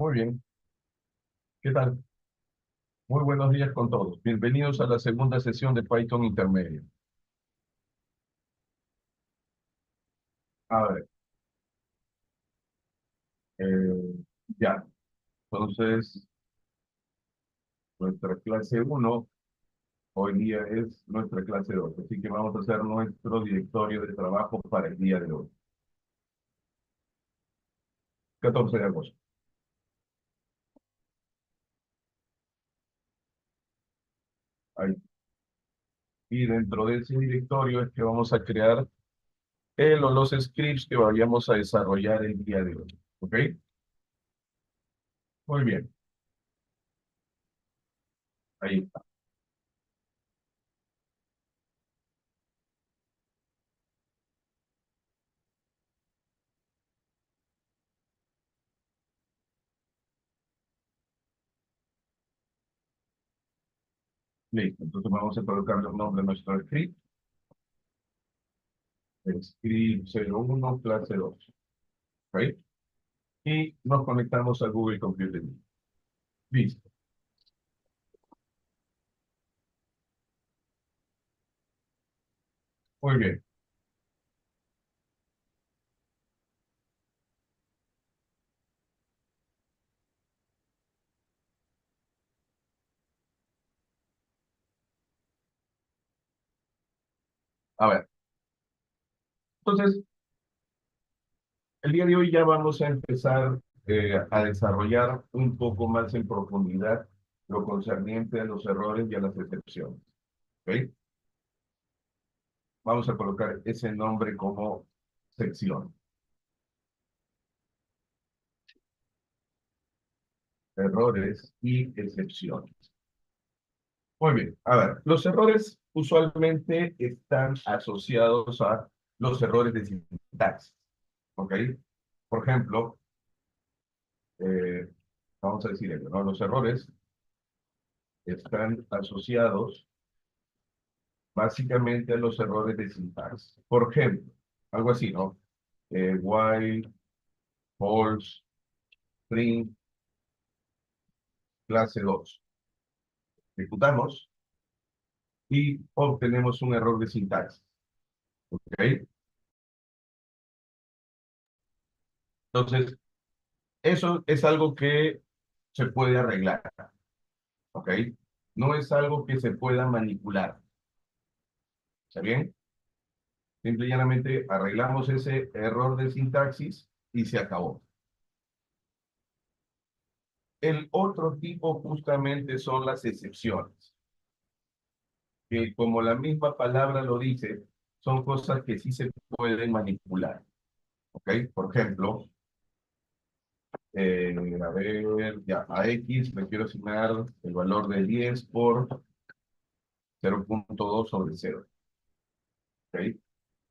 Muy bien, ¿qué tal? Muy buenos días con todos. Bienvenidos a la segunda sesión de Python Intermedio. A ver, ya. Entonces, nuestra clase uno hoy día es nuestra clase 2. Así que vamos a hacer nuestro directorio de trabajo para el día de hoy, 14 de agosto. Ahí. Y dentro de ese directorio es que vamos a crear el o los scripts que vayamos a desarrollar el día de hoy. ¿Ok? Muy bien, ahí está. Listo. Entonces vamos a colocar los nombres de nuestro script. Script 01, clase 2. ¿Ok? Y nos conectamos a Google Computing. Listo. Muy bien. A ver. Entonces, el día de hoy ya vamos a empezar a desarrollar un poco más en profundidad lo concerniente a los errores y a las excepciones. ¿Ok? Vamos a colocar ese nombre como sección. Errores y excepciones. Muy bien. A ver, los errores usualmente están asociados a los errores de sintaxis. ¿Ok? Por ejemplo, eh, vamos a decir ello, ¿no? Los errores están asociados básicamente a los errores de sintaxis. Por ejemplo, algo así, ¿no? While, false, string, clase 2. Ejecutamos y obtenemos un error de sintaxis. ¿Ok? Entonces, eso es algo que se puede arreglar. ¿Ok? No es algo que se pueda manipular. ¿Está bien? Simple y llanamente arreglamos ese error de sintaxis y se acabó. El otro tipo justamente son las excepciones, que como la misma palabra lo dice, son cosas que sí se pueden manipular. ¿Ok? Por ejemplo, a ver, ya, a X le quiero asignar el valor de 10 por 0.2 sobre 0. ¿Ok?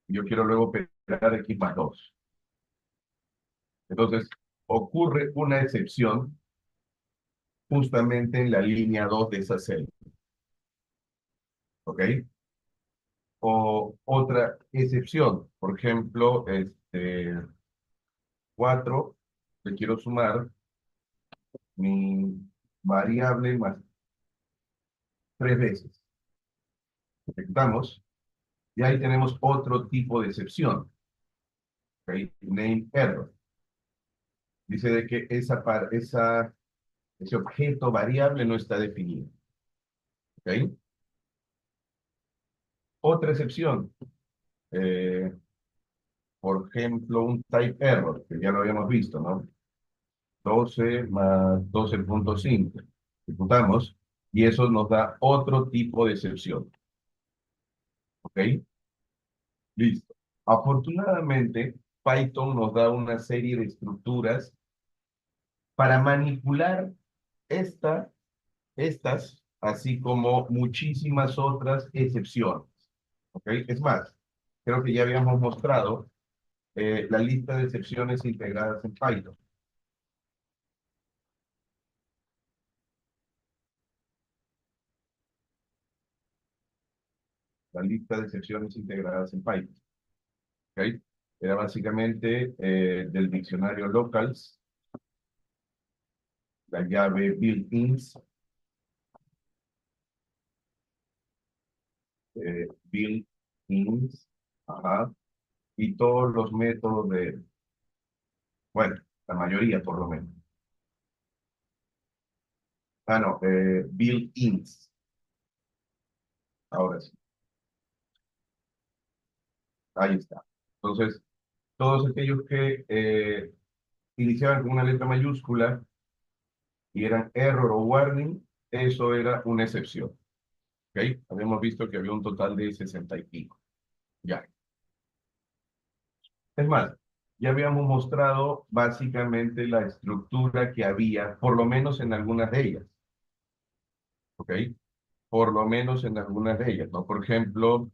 Yo quiero luego operar X más 2. Entonces, ocurre una excepción justamente en la línea 2 de esa celda. ¿Ok? O otra excepción, por ejemplo, 4, le quiero sumar mi variable más 3 veces. Ejecutamos y ahí tenemos otro tipo de excepción. ¿Ok? Name error. Dice de que ese objeto variable no está definido. ¿Ok? Otra excepción, eh, por ejemplo, un type error, que ya lo habíamos visto, ¿no? 12 más 12.5. Ejecutamos y eso nos da otro tipo de excepción. ¿Ok? Listo. Afortunadamente, Python nos da una serie de estructuras para manipular esta, estas, así como muchísimas otras excepciones. ¿Ok? Es más, creo que ya habíamos mostrado la lista de excepciones integradas en Python. La lista de excepciones integradas en Python. ¿Ok? Era básicamente del diccionario locals la llave built-ins, built-ins, ajá, y todos los métodos de, bueno, la mayoría por lo menos. Ah, no, built-ins, ahora sí, ahí está. Entonces, todos aquellos que iniciaban con una letra mayúscula y eran error o warning, eso era una excepción. ¿Ok? Habíamos visto que había un total de 60 y pico. Ya. Es más, ya habíamos mostrado básicamente la estructura que había, por lo menos en algunas de ellas. ¿Ok? Por lo menos en algunas de ellas, ¿no? Por ejemplo,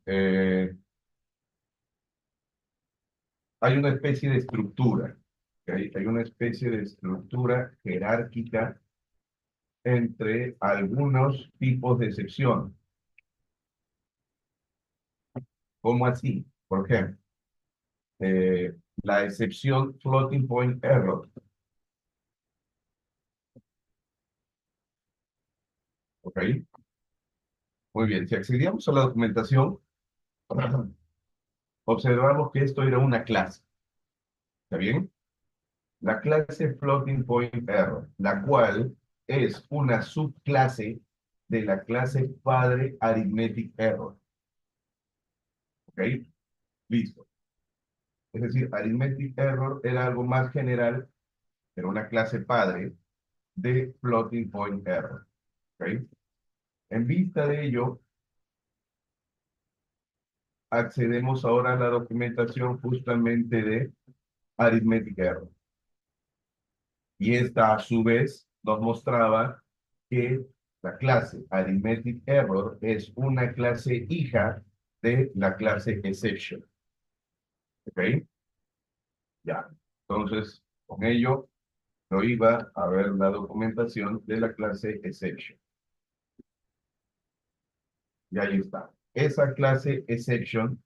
hay una especie de estructura. ¿Ok? Hay una especie de estructura jerárquica entre algunos tipos de excepción. ¿Cómo así? Por ejemplo, la excepción floating point error. ¿Ok? Muy bien. Si accedíamos a la documentación, observamos que esto era una clase. ¿Está bien? La clase floating point error, la cual es una subclase de la clase padre arithmetic error. ¿Ok? Listo. Es decir, arithmetic error era algo más general, era una clase padre de floating point error. ¿Ok? En vista de ello, accedemos ahora a la documentación justamente de arithmetic error. Y esta a su vez nos mostraba que la clase arithmetic error es una clase hija de la clase exception. ¿Ok? Ya. Entonces, con ello, yo iba a ver la documentación de la clase exception. Y ahí está. Esa clase exception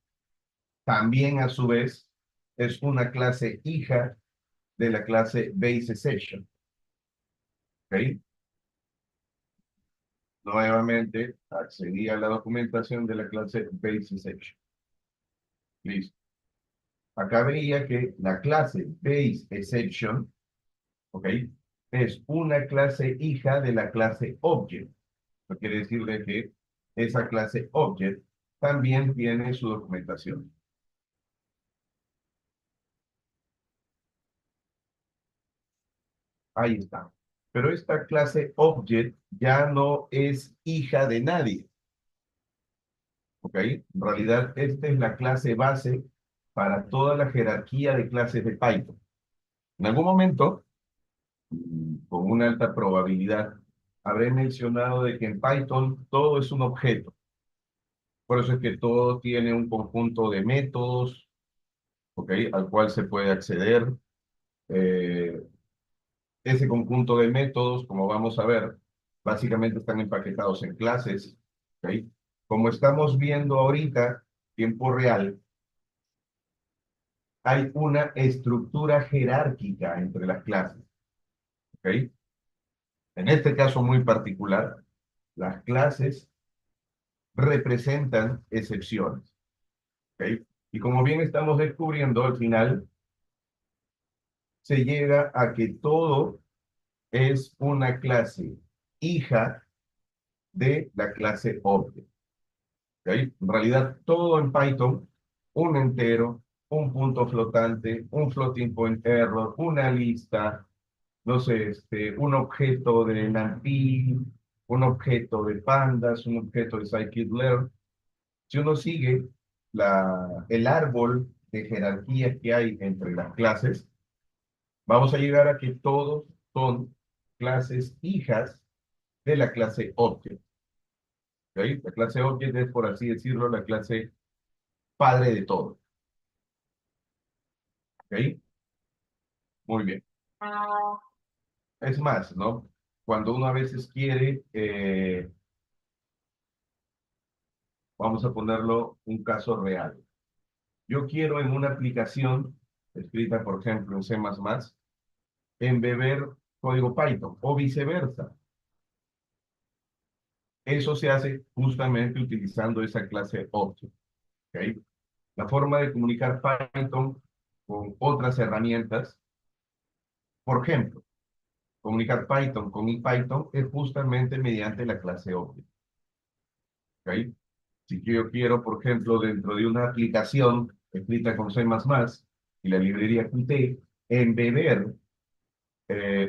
también a su vez es una clase hija de la clase base exception. ¿Ok? Nuevamente accedí a la documentación de la clase base exception. Listo. Acá veía que la clase base exception, ¿ok? Es una clase hija de la clase object. Eso quiere decir de que esa clase object también tiene su documentación. Ahí está. Pero esta clase object ya no es hija de nadie. ¿Ok? En realidad, esta es la clase base para toda la jerarquía de clases de Python. En algún momento, con una alta probabilidad, habré mencionado de que en Python todo es un objeto. Por eso es que todo tiene un conjunto de métodos, ¿ok? Al cual se puede acceder. Eh, Ese conjunto de métodos, como vamos a ver, básicamente están empaquetados en clases, ¿ok? Como estamos viendo ahorita, tiempo real, hay una estructura jerárquica entre las clases, ¿ok? En este caso muy particular, las clases representan excepciones, ¿ok? Y como bien estamos descubriendo, al final se llega a que todo es una clase hija de la clase object, ¿ok? En realidad, todo en Python, un entero, un punto flotante, un floating point error, una lista, no sé, un objeto de NumPy, un objeto de pandas, un objeto de scikit-learn. Si uno sigue el árbol de jerarquía que hay entre las clases, vamos a llegar a que todos son clases hijas de la clase object. ¿Ok? La clase object es, por así decirlo, la clase padre de todo. ¿Ok? Muy bien. Es más, ¿no? Cuando uno a veces quiere, vamos a ponerlo un caso real. Yo quiero en una aplicación escrita, por ejemplo, en C++, embeber código Python o viceversa. Eso se hace justamente utilizando esa clase object. ¿Ok? La forma de comunicar Python con otras herramientas, por ejemplo, comunicar Python con IPython es justamente mediante la clase object. ¿Ok? Si yo quiero, por ejemplo, dentro de una aplicación escrita con C++ y la librería Qt, embeber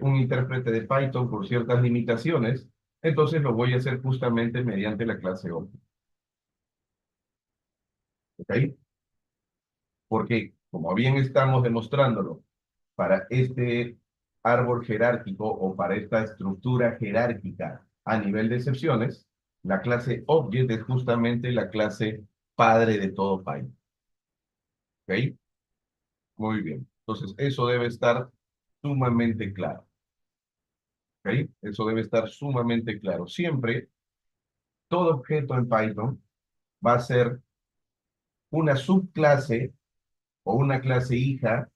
un intérprete de Python por ciertas limitaciones, entonces lo voy a hacer justamente mediante la clase object. ¿Ok? Porque, como bien estamos demostrándolo, para este árbol jerárquico o para esta estructura jerárquica a nivel de excepciones, la clase object es justamente la clase padre de todo Python. ¿Ok? Muy bien. Entonces, eso debe estar sumamente claro. ¿Ok? Eso debe estar sumamente claro. Siempre, todo objeto en Python va a ser una subclase o una clase hija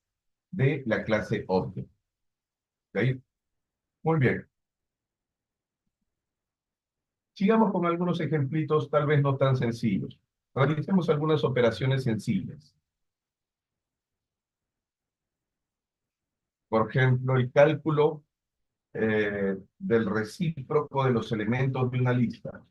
de la clase object. ¿Ok? Muy bien. Sigamos con algunos ejemplitos, tal vez no tan sencillos. Realicemos algunas operaciones sencillas. Por ejemplo, el cálculo del recíproco de los elementos de una lista.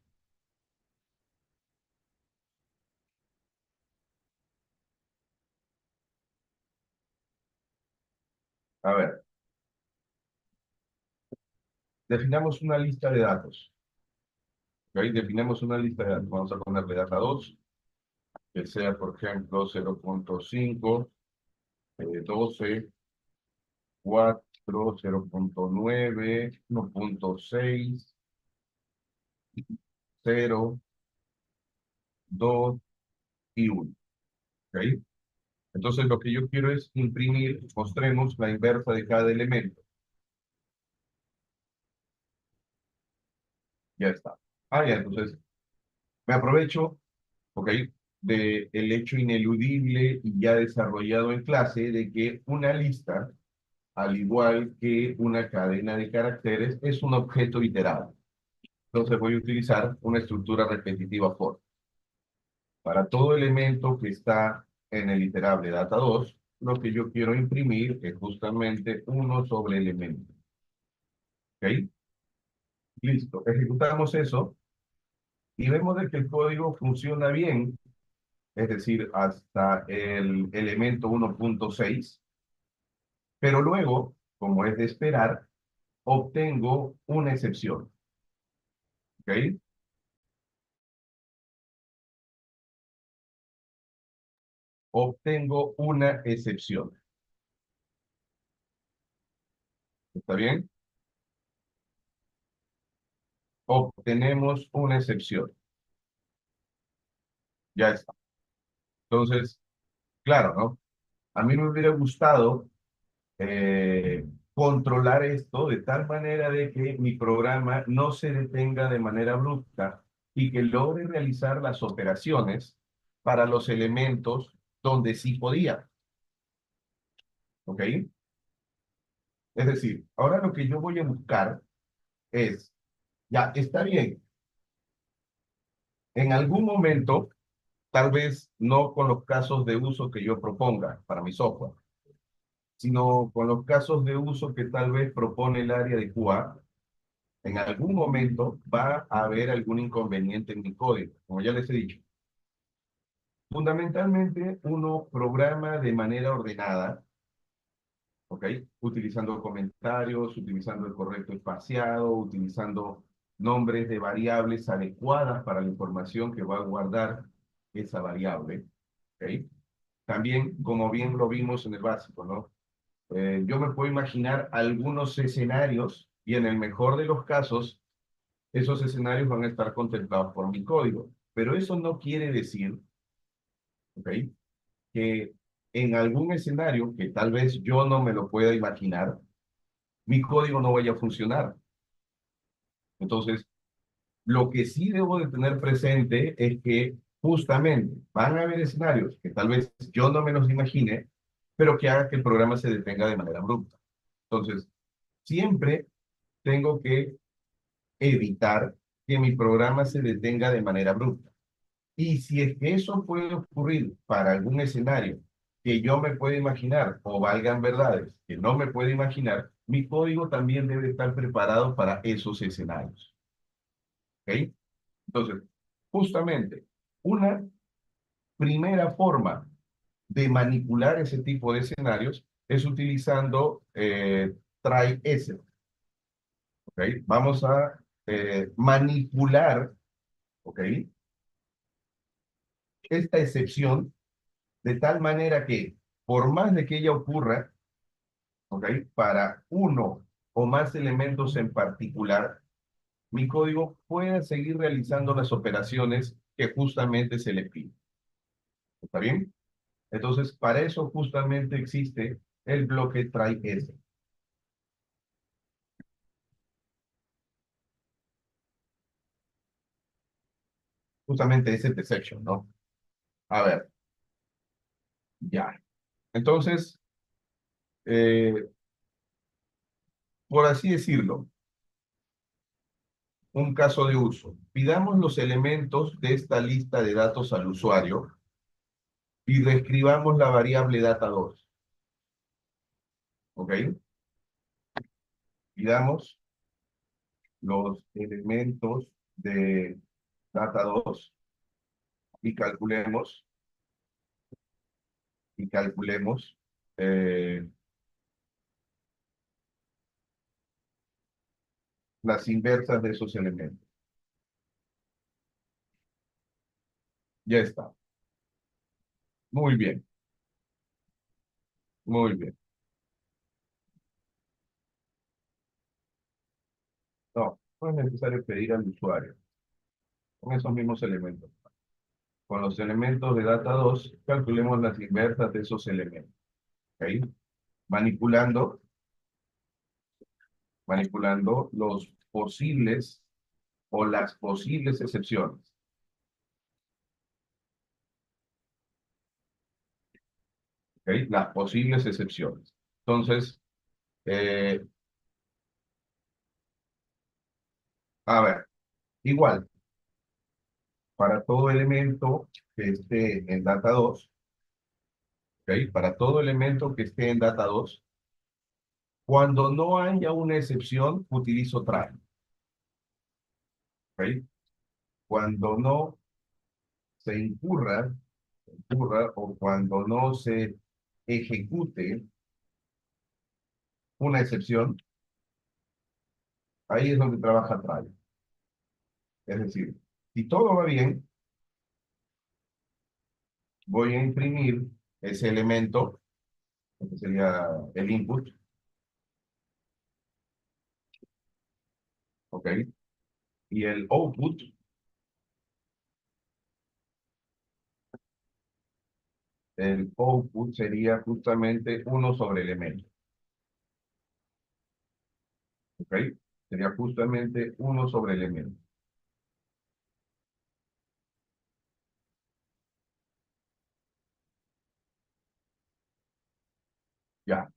A ver, definamos una lista de datos. ¿Ok? Definamos una lista de datos. Vamos a ponerle data 2, que sea, por ejemplo, 0.5, 12, 4, 0.9, 1.6, 0, 2 y 1. ¿Ok? Entonces lo que yo quiero es imprimir, mostremos la inversa de cada elemento. Ya está. Ah, ya, entonces me aprovecho, ok, de el hecho ineludible y ya desarrollado en clase de que una lista, al igual que una cadena de caracteres, es un objeto iterado. Entonces voy a utilizar una estructura repetitiva for. Para todo elemento que está en el iterable data 2, lo que yo quiero imprimir es justamente uno sobre elemento. ¿Ok? Listo. Ejecutamos eso y vemos de que el código funciona bien, es decir, hasta el elemento 1.6, pero luego, como es de esperar, obtengo una excepción. ¿Ok? Obtengo una excepción. ¿Está bien? Obtenemos una excepción. Ya está. Entonces, claro, ¿no? A mí me hubiera gustado controlar esto de tal manera de que mi programa no se detenga de manera abrupta y que logre realizar las operaciones para los elementos donde sí podía. ¿Ok? Es decir, ahora lo que yo voy a buscar es, ya, está bien, en algún momento, tal vez no con los casos de uso que yo proponga para mi software, sino con los casos de uso que tal vez propone el área de QA, en algún momento va a haber algún inconveniente en mi código, como ya les he dicho. Fundamentalmente, uno programa de manera ordenada, ¿ok? Utilizando comentarios, utilizando el correcto espaciado, utilizando nombres de variables adecuadas para la información que va a guardar esa variable, ¿ok? También, como bien lo vimos en el básico, ¿no? Yo me puedo imaginar algunos escenarios y en el mejor de los casos, esos escenarios van a estar contemplados por mi código. Pero eso no quiere decir, ¿ok? Que en algún escenario que tal vez yo no me lo pueda imaginar, mi código no vaya a funcionar. Entonces, lo que sí debo de tener presente es que justamente van a haber escenarios que tal vez yo no me los imagine, pero que haga que el programa se detenga de manera abrupta. Entonces, Siempre tengo que evitar que mi programa se detenga de manera abrupta. Y si es que eso puede ocurrir para algún escenario que yo me pueda imaginar o valgan verdades que no me puedo imaginar, mi código también debe estar preparado para esos escenarios. ¿Ok? Entonces, justamente, una primera forma de manipular ese tipo de escenarios es utilizando try-s. ¿Ok? Vamos a manipular, ¿ok? Esta excepción de tal manera que, por más de que ella ocurra, ¿ok? Para uno o más elementos en particular, mi código pueda seguir realizando las operaciones que justamente se le pide. ¿Está bien? Entonces, para eso justamente existe el bloque try-s. Justamente ese deception, ¿no? A ver, ya. Entonces, eh, por así decirlo, un caso de uso. Pidamos los elementos de esta lista de datos al usuario y reescribamos la variable data2. ¿Ok? Pidamos los elementos de data2 y calculemos eh, las inversas de esos elementos. Ya está. Muy bien, muy bien. No, no es necesario pedir al usuario con esos mismos elementos. Con los elementos de data2 calculemos las inversas de esos elementos. ¿Ok? Manipulando, manipulando los posibles o las posibles excepciones. ¿Ok? Las posibles excepciones. Entonces, eh, a ver, igual, para todo elemento que esté en data2, ¿ok? Para todo elemento que esté en data2, cuando no haya una excepción, utilizo try. ¿Ok? Cuando no se incurra o cuando no se ejecute una excepción, ahí es donde trabaja try. Es decir, si todo va bien, voy a imprimir ese elemento, que sería el input, ¿ok? Y el output sería justamente uno sobre elemento, ¿ok? Sería justamente uno sobre elemento. Ya,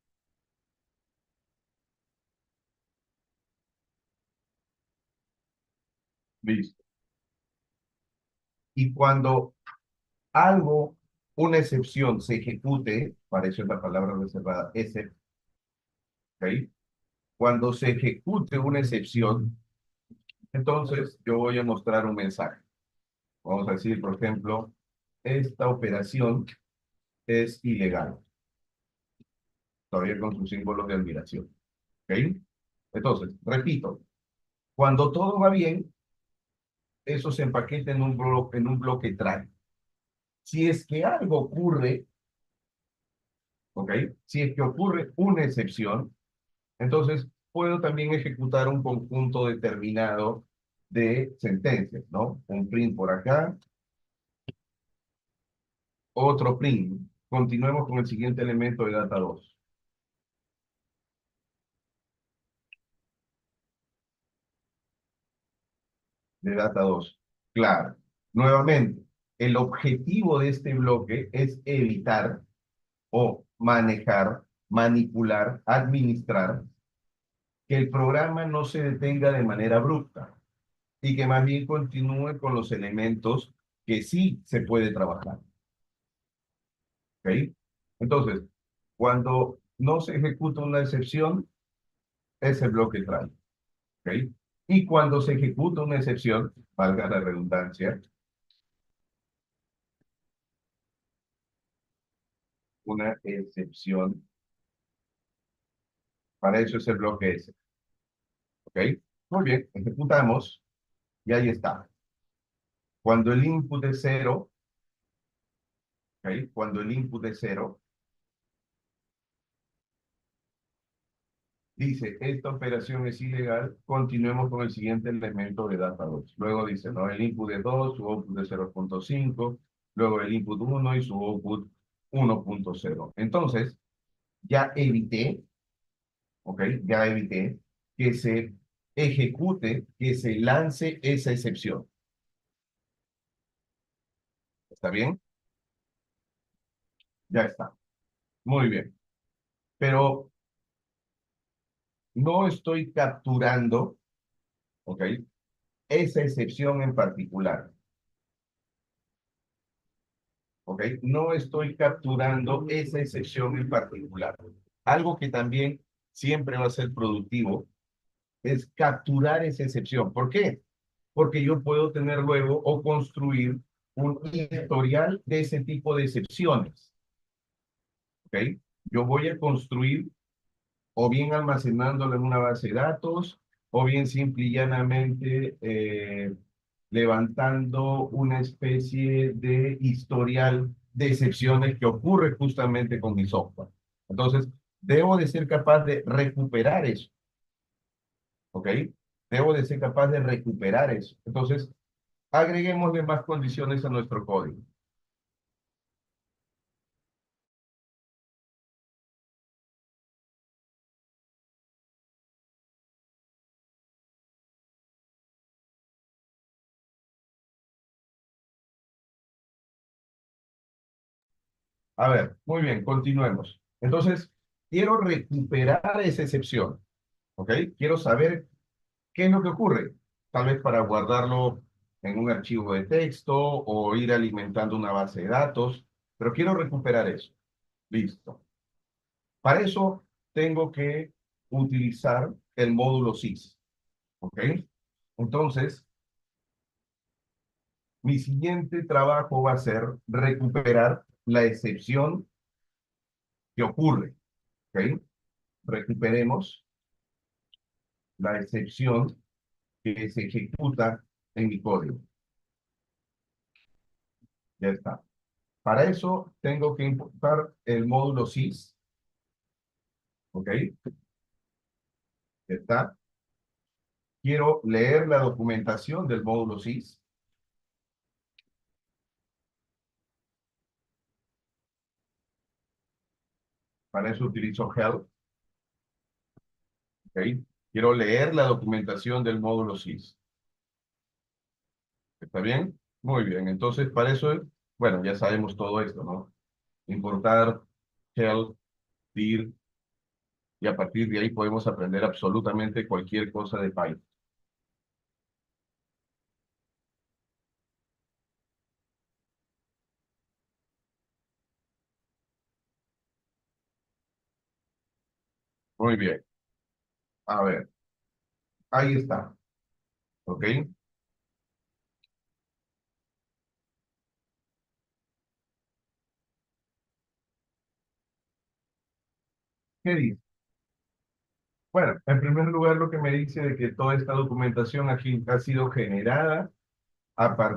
listo. Y cuando algo, una excepción se ejecute, para eso es la palabra reservada, ese, ¿ok? Cuando se ejecute una excepción, entonces yo voy a mostrar un mensaje. Vamos a decir, por ejemplo, esta operación es ilegal, todavía con sus símbolos de admiración. ¿Ok? Entonces, repito, cuando todo va bien, eso se empaqueta en un bloque try. Si es que algo ocurre, ¿ok? Si es que ocurre una excepción, entonces puedo también ejecutar un conjunto determinado de sentencias, ¿no? Un print por acá, otro print. Continuemos con el siguiente elemento de data2. De data2. Claro. Nuevamente, el objetivo de este bloque es evitar o manejar, manipular, administrar que el programa no se detenga de manera abrupta y que más bien continúe con los elementos que sí se puede trabajar. ¿Ok? Entonces, cuando no se ejecuta una excepción, ese bloque trae. ¿Ok? Y cuando se ejecuta una excepción, valga la redundancia, una excepción, para eso es el bloque S. ¿Ok? Muy bien, ejecutamos y ahí está. Cuando el input es cero, ¿ok? Cuando el input es cero, dice, esta operación es ilegal, continuemos con el siguiente elemento de data 2. Luego dice, no, el input es 2, su output es 0.5, luego el input 1 y su output 1.0. Entonces, ya evité, ¿ok? Ya evité que se ejecute, que se lance esa excepción. ¿Está bien? Ya está. Muy bien. Pero no estoy capturando, ¿ok? Esa excepción en particular. ¿Ok? No estoy capturando esa excepción en particular. Algo que también siempre va a ser productivo es capturar esa excepción. ¿Por qué? Porque yo puedo tener luego o construir un historial de ese tipo de excepciones. ¿Ok? Yo voy a construir o bien almacenándolo en una base de datos, o bien simple y llanamente levantando una especie de historial de excepciones que ocurre justamente con mi software. Entonces, debo de ser capaz de recuperar eso, ¿ok? Debo de ser capaz de recuperar eso. Entonces, agreguémosle más condiciones a nuestro código. A ver, muy bien, continuemos. Entonces, quiero recuperar esa excepción, ¿ok? Quiero saber ¿qué es lo que ocurre? Tal vez para guardarlo en un archivo de texto o ir alimentando una base de datos, pero quiero recuperar eso. Listo. Para eso tengo que utilizar el módulo sys. ¿Ok? Entonces, mi siguiente trabajo va a ser recuperar la excepción que ocurre. ¿Ok? Recuperemos la excepción que se ejecuta en mi código. Ya está. Para eso tengo que importar el módulo sys, ¿ok? Está. Quiero leer la documentación del módulo sys. Para eso utilizo help, ¿ok? Quiero leer la documentación del módulo sys. ¿Está bien? Muy bien. Entonces, para eso, bueno, ya sabemos todo esto, ¿no? Importar help, dir, y a partir de ahí podemos aprender absolutamente cualquier cosa de Python. Muy bien. A ver, ahí está, ¿ok? ¿Qué dice? Bueno, en primer lugar, lo que me dice de que toda esta documentación aquí ha sido generada,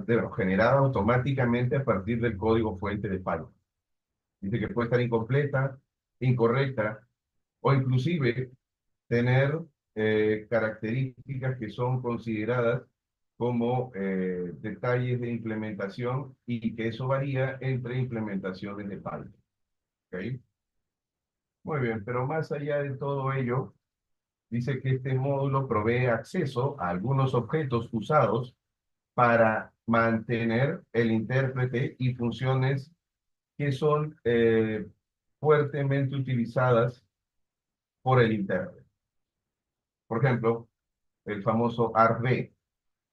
bueno, generada automáticamente a partir del código fuente de Python. Dice que puede estar incompleta, incorrecta, o inclusive tener características que son consideradas como detalles de implementación y que eso varía entre implementaciones de Python. ¿Ok? Muy bien, pero más allá de todo ello, dice que este módulo provee acceso a algunos objetos usados para mantener el intérprete y funciones que son fuertemente utilizadas por el intérprete. Por ejemplo, el famoso ARB,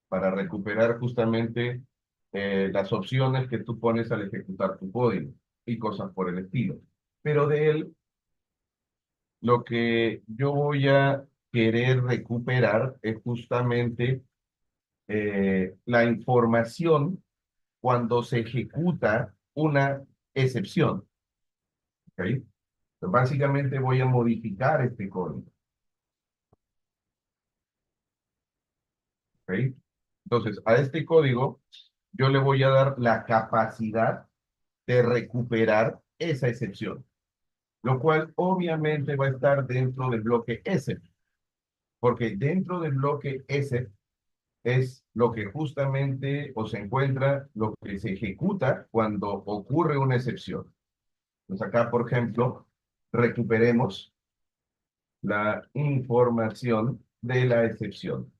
para recuperar justamente las opciones que tú pones al ejecutar tu código y cosas por el estilo. Pero de él, lo que yo voy a querer recuperar es justamente la información cuando se ejecuta una excepción. ¿Ok? Entonces, básicamente voy a modificar este código. ¿Ok? Entonces, a este código yo le voy a dar la capacidad de recuperar esa excepción, lo cual obviamente va a estar dentro del bloque S, porque dentro del bloque S es lo que justamente o se encuentra lo que se ejecuta cuando ocurre una excepción. Entonces acá, por ejemplo, recuperemos la información de la excepción.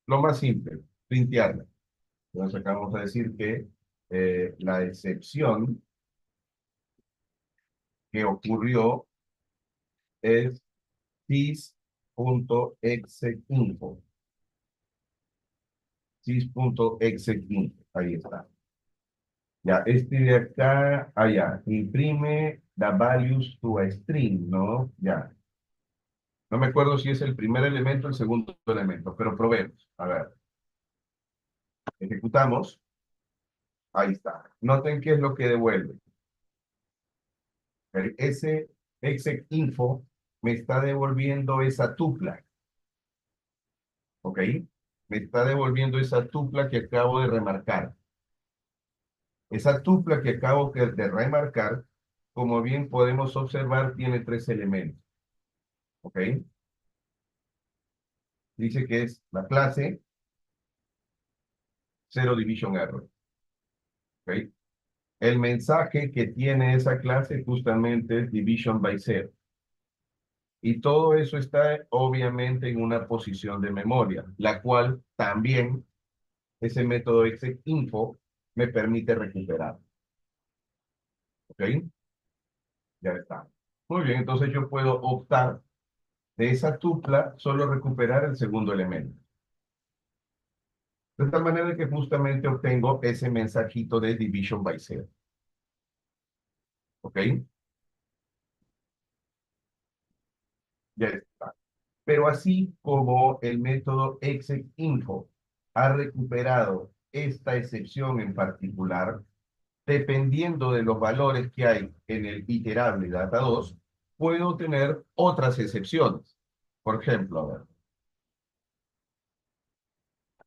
Lo más simple, printearla. Entonces acá vamos a decir que la excepción que ocurrió es sys.execInfo. Sys.execInfo. Ahí está. Ya, este de acá, allá, imprime the values to a string, ¿no? Ya. No me acuerdo si es el primer elemento o el segundo elemento, pero probemos. A ver, ejecutamos. Ahí está. Noten qué es lo que devuelve. Ese exec.info me está devolviendo esa tupla. ¿Ok? Me está devolviendo esa tupla que acabo de remarcar. Esa tupla que acabo de remarcar, como bien podemos observar, tiene tres elementos. ¿Ok? Dice que es la clase Zero Division Error. ¿Ok? El mensaje que tiene esa clase justamente es Division by Zero. Y todo eso está obviamente en una posición de memoria, la cual también ese método execInfo me permite recuperar. ¿Ok? Ya está. Muy bien, entonces yo puedo optar de esa tupla solo recuperar el segundo elemento. De tal manera que justamente obtengo ese mensajito de division by zero. ¿Ok? Ya está. Pero así como el método execInfo ha recuperado esta excepción en particular, dependiendo de los valores que hay en el iterable data2, puedo tener otras excepciones. Por ejemplo, a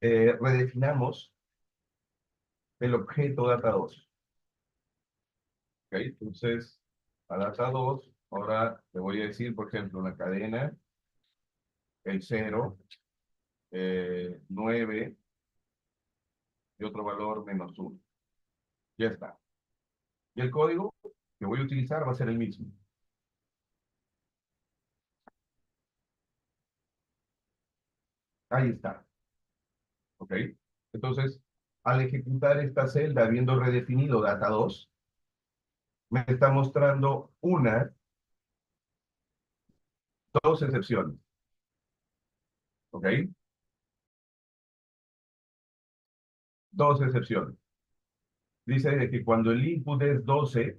ver, redefinamos el objeto data2. ¿Ok? Entonces, a data2, ahora te voy a decir, por ejemplo, una cadena, el 0, 9 y otro valor -1. Ya está. Y el código que voy a utilizar va a ser el mismo. Ahí está. ¿Ok? Entonces, al ejecutar esta celda, habiendo redefinido data2, me está mostrando dos excepciones. ¿Ok? Dos excepciones. Dice de que cuando el input es 12,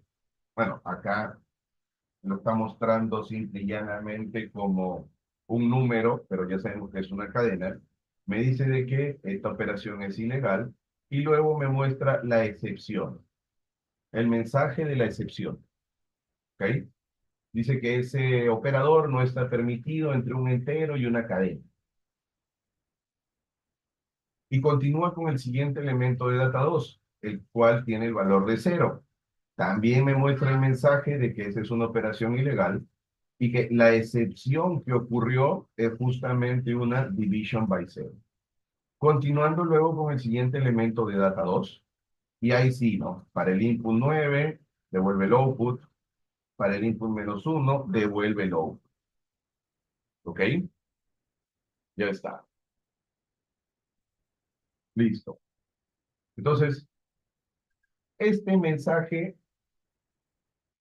bueno, acá lo está mostrando simple y llanamente como un número, pero ya sabemos que es una cadena. Me dice de que esta operación es ilegal y luego me muestra la excepción, el mensaje de la excepción. ¿Ok? Dice que ese operador no está permitido entre un entero y una cadena. Y continúa con el siguiente elemento de data2, el cual tiene el valor de 0. También me muestra el mensaje de que esa es una operación ilegal y que la excepción que ocurrió es justamente una division by zero. Continuando luego con el siguiente elemento de data2, y ahí sí, ¿no? Para el input 9, devuelve el output. Para el input -1, devuelve el output. ¿Ok? Ya está. Listo. Entonces, este mensaje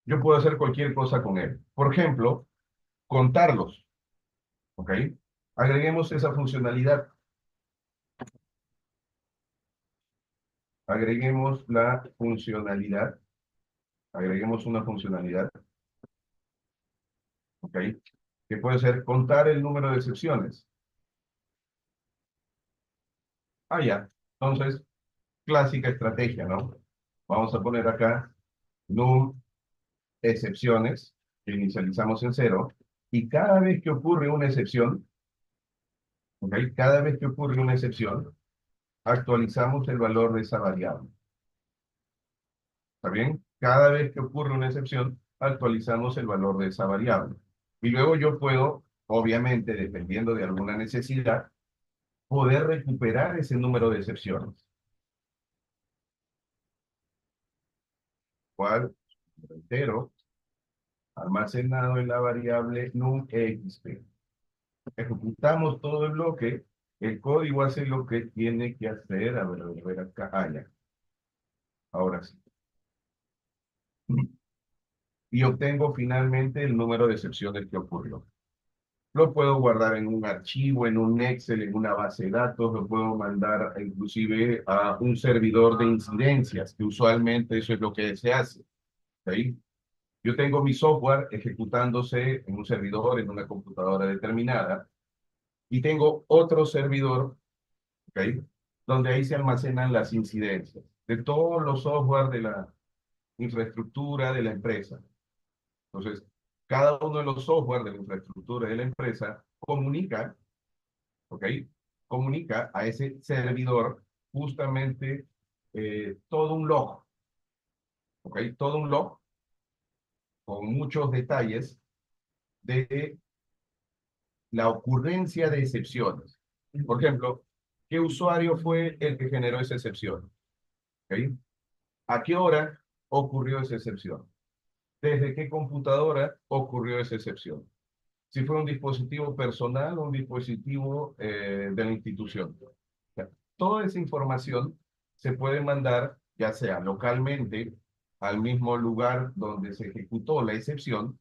yo puedo hacer cualquier cosa con él. Por ejemplo, contarlos, ¿ok? Agreguemos esa funcionalidad. Agreguemos la funcionalidad. Agreguemos una funcionalidad, ¿ok? Que puede ser contar el número de excepciones. Ah, ya. Entonces, clásica estrategia, ¿no? Vamos a poner acá num excepciones, que inicializamos en cero, y cada vez que ocurre una excepción, ¿ok? Cada vez que ocurre una excepción, actualizamos el valor de esa variable. ¿Está bien? Cada vez que ocurre una excepción, actualizamos el valor de esa variable. Y luego yo puedo, obviamente, dependiendo de alguna necesidad, poder recuperar ese número de excepciones. ¿Cuál? Entero, almacenado en la variable numXP. Ejecutamos todo el bloque, el código hace lo que tiene que hacer. A ver acá. Ah, ya. Ahora sí. Y obtengo finalmente el número de excepciones que ocurrió. Lo puedo guardar en un archivo, en un Excel, en una base de datos, lo puedo mandar inclusive a un servidor de incidencias, que usualmente eso es lo que se hace. ¿Sí? Yo tengo mi software ejecutándose en un servidor, en una computadora determinada, y tengo otro servidor, ¿ok? Donde ahí se almacenan las incidencias de todos los software de la infraestructura de la empresa. Entonces, cada uno de los software de la infraestructura de la empresa comunica, ¿ok? Comunica a ese servidor justamente todo un log, ¿ok? Todo un log con muchos detalles de la ocurrencia de excepciones. Por ejemplo, ¿qué usuario fue el que generó esa excepción? ¿Ok? ¿A qué hora ocurrió esa excepción? ¿Desde qué computadora ocurrió esa excepción? Si fue un dispositivo personal o un dispositivo de la institución. O sea, toda esa información se puede mandar ya sea localmente al mismo lugar donde se ejecutó la excepción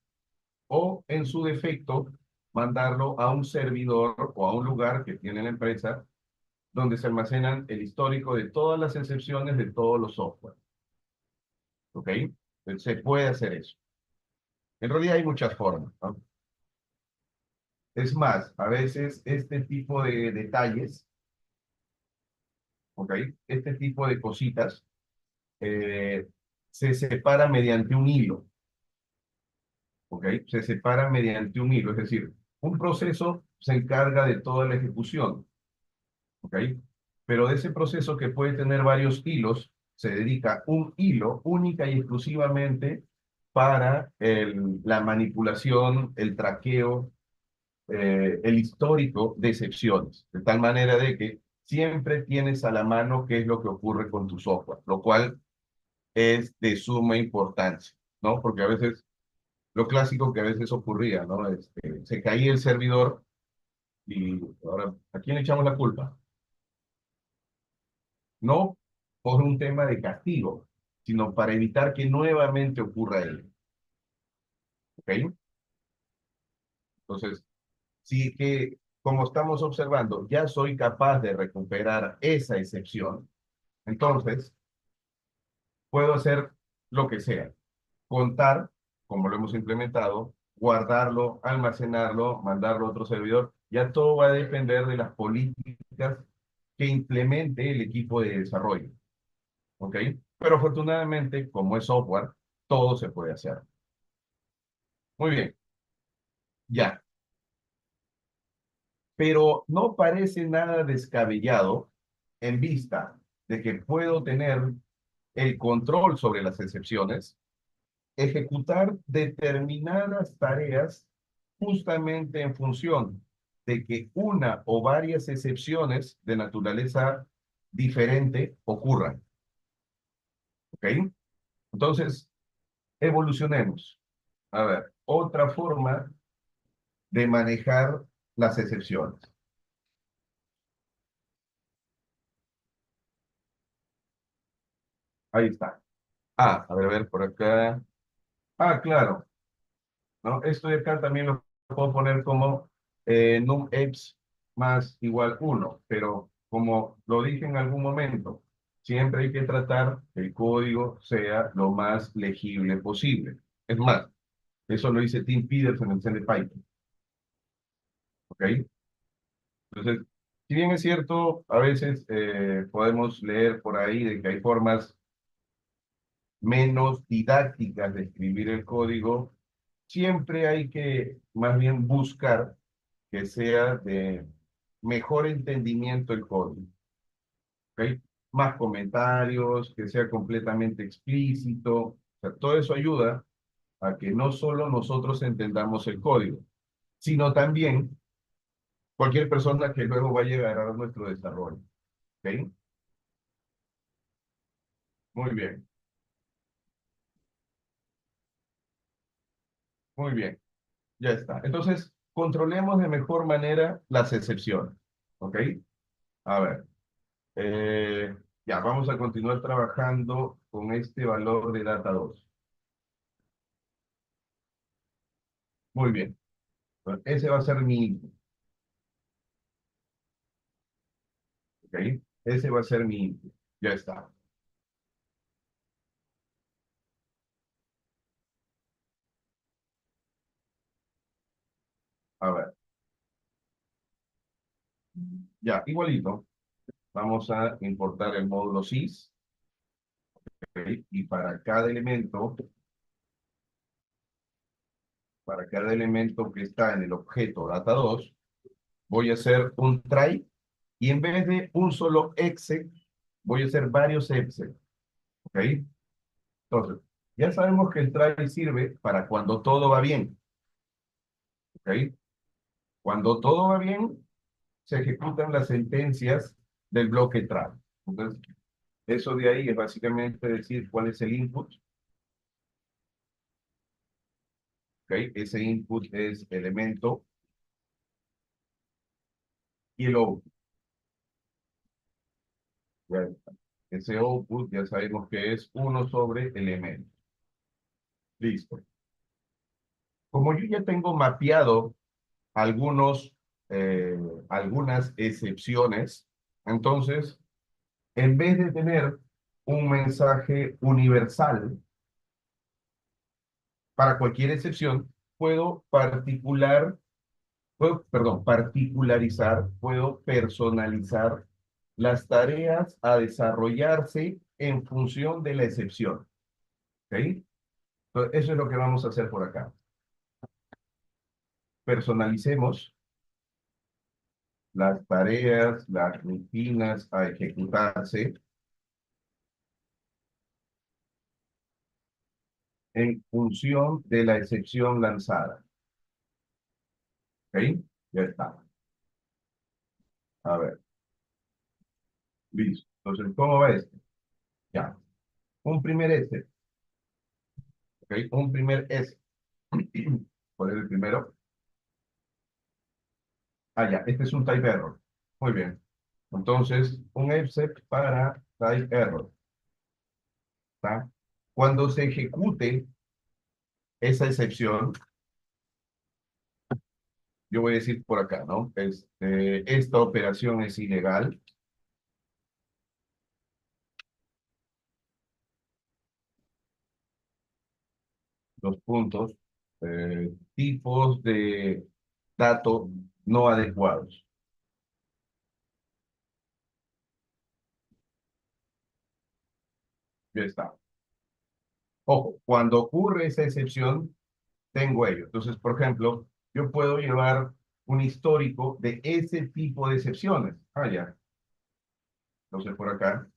o en su defecto mandarlo a un servidor o a un lugar que tiene la empresa donde se almacenan el histórico de todas las excepciones de todos los software. ¿Ok? Entonces, se puede hacer eso. En realidad hay muchas formas, ¿no? Es más, a veces este tipo de detalles, ¿ok? Este tipo de cositas eh, se separa mediante un hilo, ¿ok? Se separa mediante un hilo, es decir, un proceso se encarga de toda la ejecución, ¿ok? Pero de ese proceso que puede tener varios hilos, se dedica un hilo única y exclusivamente para la manipulación, el traqueo, el histórico de excepciones, de tal manera de que siempre tienes a la mano qué es lo que ocurre con tu software, lo cual es de suma importancia, ¿no? Porque a veces, lo clásico que a veces ocurría, ¿no? Se caía el servidor y ahora, ¿a quién le echamos la culpa? No por un tema de castigo, sino para evitar que nuevamente ocurra ello. ¿Ok? Entonces, sí que, como estamos observando, ya soy capaz de recuperar esa excepción. Entonces, puedo hacer lo que sea. Contar, como lo hemos implementado, guardarlo, almacenarlo, mandarlo a otro servidor. Ya todo va a depender de las políticas que implemente el equipo de desarrollo. ¿Ok? Pero afortunadamente, como es software, todo se puede hacer. Muy bien, ya. Pero no parece nada descabellado en vista de que puedo tener el control sobre las excepciones, ejecutar determinadas tareas justamente en función de que una o varias excepciones de naturaleza diferente ocurran. ¿Ok? Entonces, evolucionemos. A ver, otra forma de manejar las excepciones. Ahí está. Ah, a ver, por acá. Ah, claro, ¿no? Esto de acá también lo puedo poner como numEps más igual 1, pero como lo dije en algún momento, siempre hay que tratar que el código sea lo más legible posible. Es más, eso lo dice Tim Peterson en el Python, ¿ok? Entonces, si bien es cierto, a veces podemos leer por ahí de que hay formas menos didácticas de escribir el código, siempre hay que más bien buscar que sea de mejor entendimiento el código, ¿ok? Más comentarios, que sea completamente explícito, o sea, todo eso ayuda a que no solo nosotros entendamos el código, sino también cualquier persona que luego va a llegar a nuestro desarrollo, ¿ok? Muy bien, muy bien, ya está. Entonces, controlemos de mejor manera las excepciones, ¿ok? A ver, ya, vamos a continuar trabajando con este valor de data 2. Muy bien. Bueno, ese va a ser mi input, ¿ok? Ese va a ser mi input. Ya está. A ver, ya, igualito. Vamos a importar el módulo sys, ¿ok? Y para cada elemento que está en el objeto data2, voy a hacer un try y en vez de un solo exec, voy a hacer varios exec, ¿ok? Entonces, ya sabemos que el try sirve para cuando todo va bien, ¿ok? Cuando todo va bien, se ejecutan las sentencias del bloque try. Entonces, eso de ahí es básicamente decir cuál es el input, ¿ok? Ese input es elemento y el output. Ya está. Ese output ya sabemos que es uno sobre elemento. Listo. Como yo ya tengo mapeado algunos, eh, algunas excepciones, entonces, en vez de tener un mensaje universal para cualquier excepción, particularizar, puedo personalizar las tareas a desarrollarse en función de la excepción. ¿Ok? Entonces, eso es lo que vamos a hacer por acá. Personalicemos las tareas, las rutinas a ejecutarse en función de la excepción lanzada. ¿Ok? Ya está. A ver, listo. Entonces, ¿cómo va esto? Ya. Un primer S. ¿Ok? Un primer S. ¿Cuál es el primero? Ah, ya. Este es un type error. Muy bien. Entonces, un exec para type error. ¿Está? Cuando se ejecute esa excepción, yo voy a decir por acá, ¿no? Esta operación es ilegal. Los puntos, tipos de datos no adecuados. Ya está. Ojo, cuando ocurre esa excepción, tengo ello. Entonces, por ejemplo, yo puedo llevar un histórico de ese tipo de excepciones. Ah, ya. Entonces, por acá,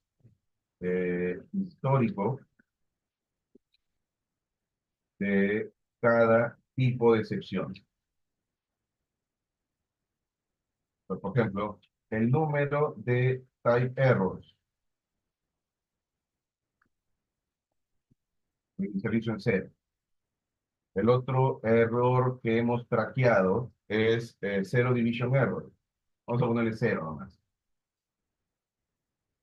histórico de cada tipo de excepción. Por ejemplo, el número de type errors, inicializo en cero. El otro error que hemos traqueado es zero division error. Vamos a ponerle cero nomás.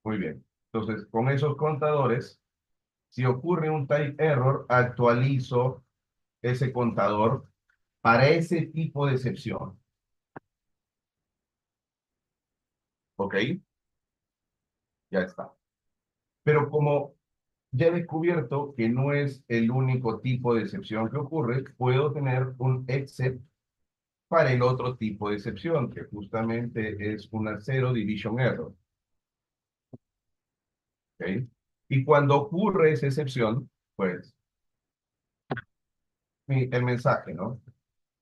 Muy bien. Entonces, con esos contadores, si ocurre un type error, actualizo ese contador para ese tipo de excepción. ¿Ok? Ya está. Pero como ya he descubierto que no es el único tipo de excepción que ocurre, puedo tener un except para el otro tipo de excepción, que justamente es una zero division error. ¿Ok? Y cuando ocurre esa excepción, pues el mensaje, ¿no?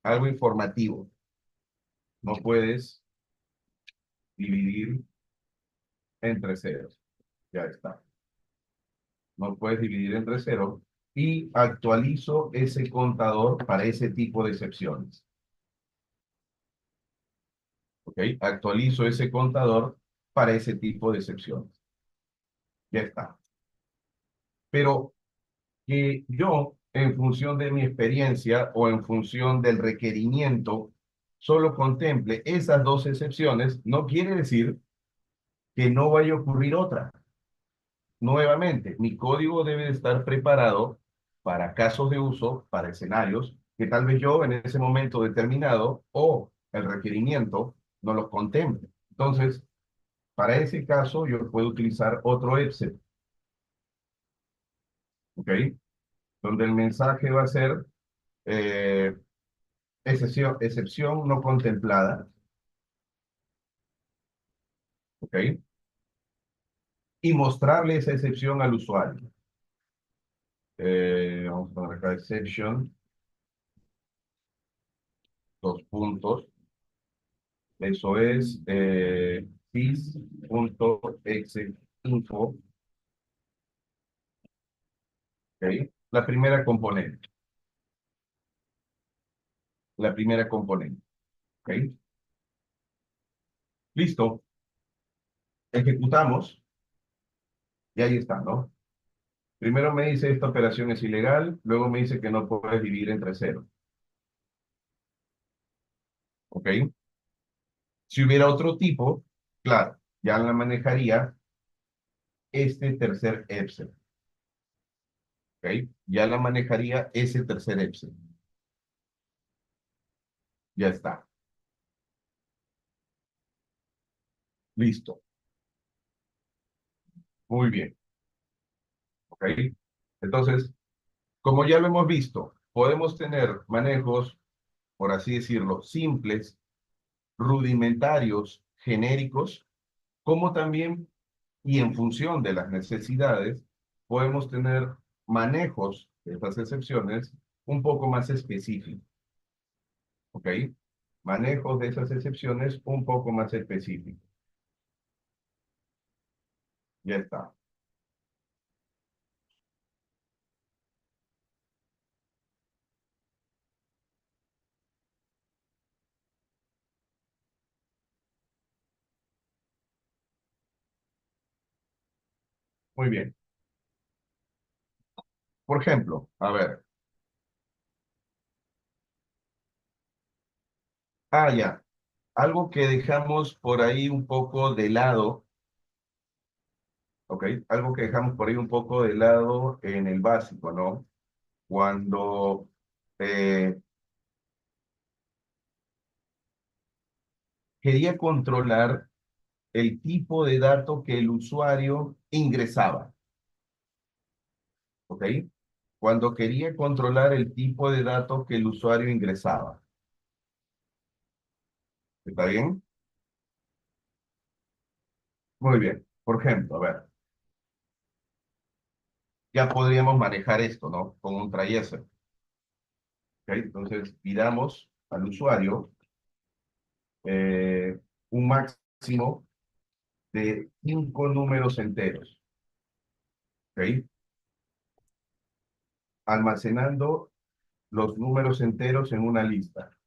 Algo informativo. No puedes dividir entre ceros. Ya está. No puedes dividir entre ceros. Y actualizo ese contador para ese tipo de excepciones. ¿Ok? Actualizo ese contador para ese tipo de excepciones. Ya está. Pero que yo, en función de mi experiencia o en función del requerimiento, solo contemple esas dos excepciones, no quiere decir que no vaya a ocurrir otra. Nuevamente, mi código debe de estar preparado para casos de uso, para escenarios que tal vez yo en ese momento determinado o el requerimiento no los contemple. Entonces, para ese caso, yo puedo utilizar otro exception, ¿ok? Donde el mensaje va a ser eh, excepción no contemplada, ¿ok? Y mostrarle esa excepción al usuario. Vamos a poner acá exception, dos puntos. Eso es sys.execInfo, ¿ok? La primera componente, la primera componente, ¿ok? Listo, ejecutamos y ahí está, ¿no? Primero me dice esta operación es ilegal, luego me dice que no puedes dividir entre cero, ¿ok? Si hubiera otro tipo, claro, ya la manejaría este tercer Epsilon, ¿ok? Ya la manejaría ese tercer Epsilon. Ya está. Listo. Muy bien, ¿ok? Entonces, como ya lo hemos visto, podemos tener manejos, por así decirlo, simples, rudimentarios, genéricos, como también, y en función de las necesidades, podemos tener manejos de estas excepciones un poco más específicos, ¿ok? Manejos de esas excepciones un poco más específicos. Ya está. Muy bien. Por ejemplo, a ver. Ya. Algo que dejamos por ahí un poco de lado, ¿ok? Algo que dejamos por ahí un poco de lado en el básico, ¿no? Cuando eh, quería controlar el tipo de dato que el usuario ingresaba, ¿ok? Cuando quería controlar el tipo de dato que el usuario ingresaba. ¿Está bien? Muy bien. Por ejemplo, a ver, ya podríamos manejar esto, ¿no? Con un try user, ¿ok? Entonces, pidamos al usuario un máximo de 5 números enteros, ¿ok? Almacenando los números enteros en una lista.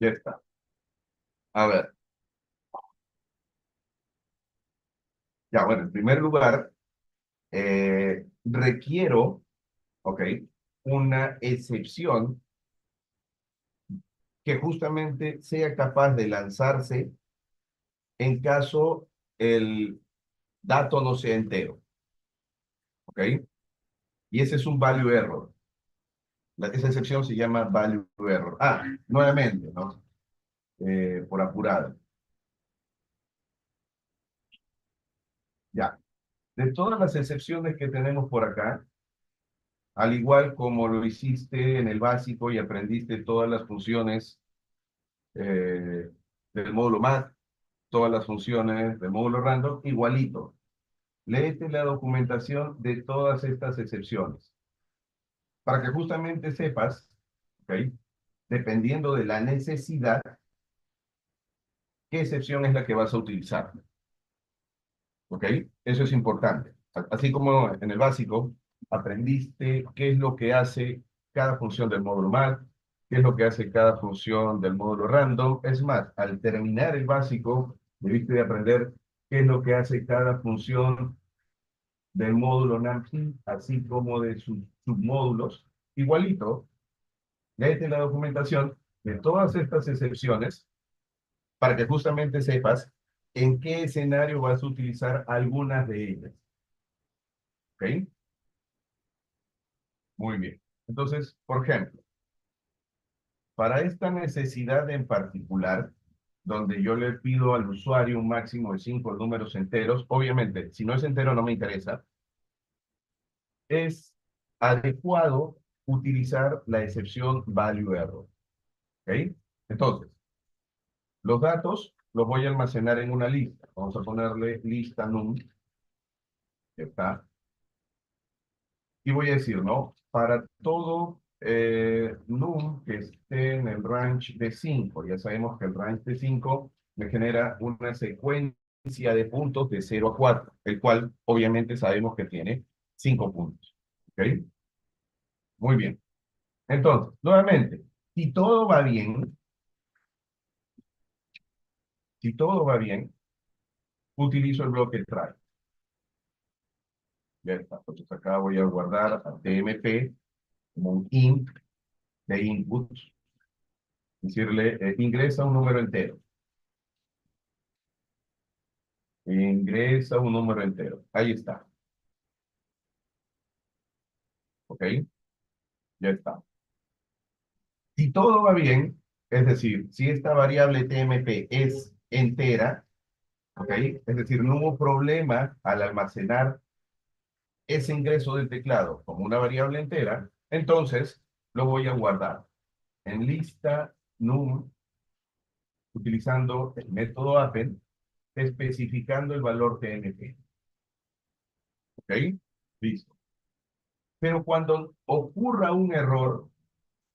Ya está. A ver, ya bueno, en primer lugar, requiero, ¿ok? Una excepción que justamente sea capaz de lanzarse en caso el dato no sea entero. ¿ok? Y ese es un value error. Esa excepción se llama value error. Ah, nuevamente, ¿no? Por apurado. Ya. De todas las excepciones que tenemos por acá, al igual como lo hiciste en el básico y aprendiste todas las funciones del módulo math, todas las funciones del módulo random, igualito. Léete la documentación de todas estas excepciones para que justamente sepas, ¿ok? Dependiendo de la necesidad, qué excepción es la que vas a utilizar, ¿ok? Eso es importante. Así como en el básico, aprendiste qué es lo que hace cada función del módulo math, qué es lo que hace cada función del módulo random. Es más, al terminar el básico, debiste de aprender qué es lo que hace cada función del módulo NumPy, así como de sus submódulos. Igualito, léete la documentación de todas estas excepciones para que justamente sepas en qué escenario vas a utilizar algunas de ellas. ¿Ok? Muy bien. Entonces, por ejemplo, para esta necesidad en particular, donde yo le pido al usuario un máximo de 5 números enteros, obviamente, si no es entero no me interesa, es adecuado utilizar la excepción value error. ¿Ok? Entonces, los datos los voy a almacenar en una lista. Vamos a ponerle lista num, que está. Y voy a decir, ¿no? Para todo num que esté en el range de 5, ya sabemos que el range de 5 me genera una secuencia de puntos de 0 a 4, el cual obviamente sabemos que tiene 5 puntos. ¿Ok? Muy bien. Entonces, nuevamente, si todo va bien, si todo va bien, utilizo el bloque try. Ya está. Entonces acá voy a guardar a tmp como un int de input, decirle ingresa un número entero. Ingresa un número entero. Ahí está. ¿Ok? Ya está. Si todo va bien, es decir, si esta variable tmp es entera, ¿ok? Es decir, no hubo problema al almacenar ese ingreso del teclado como una variable entera, entonces lo voy a guardar en lista num utilizando el método append, especificando el valor tmp. ¿Ok? Listo. Pero cuando ocurra un error,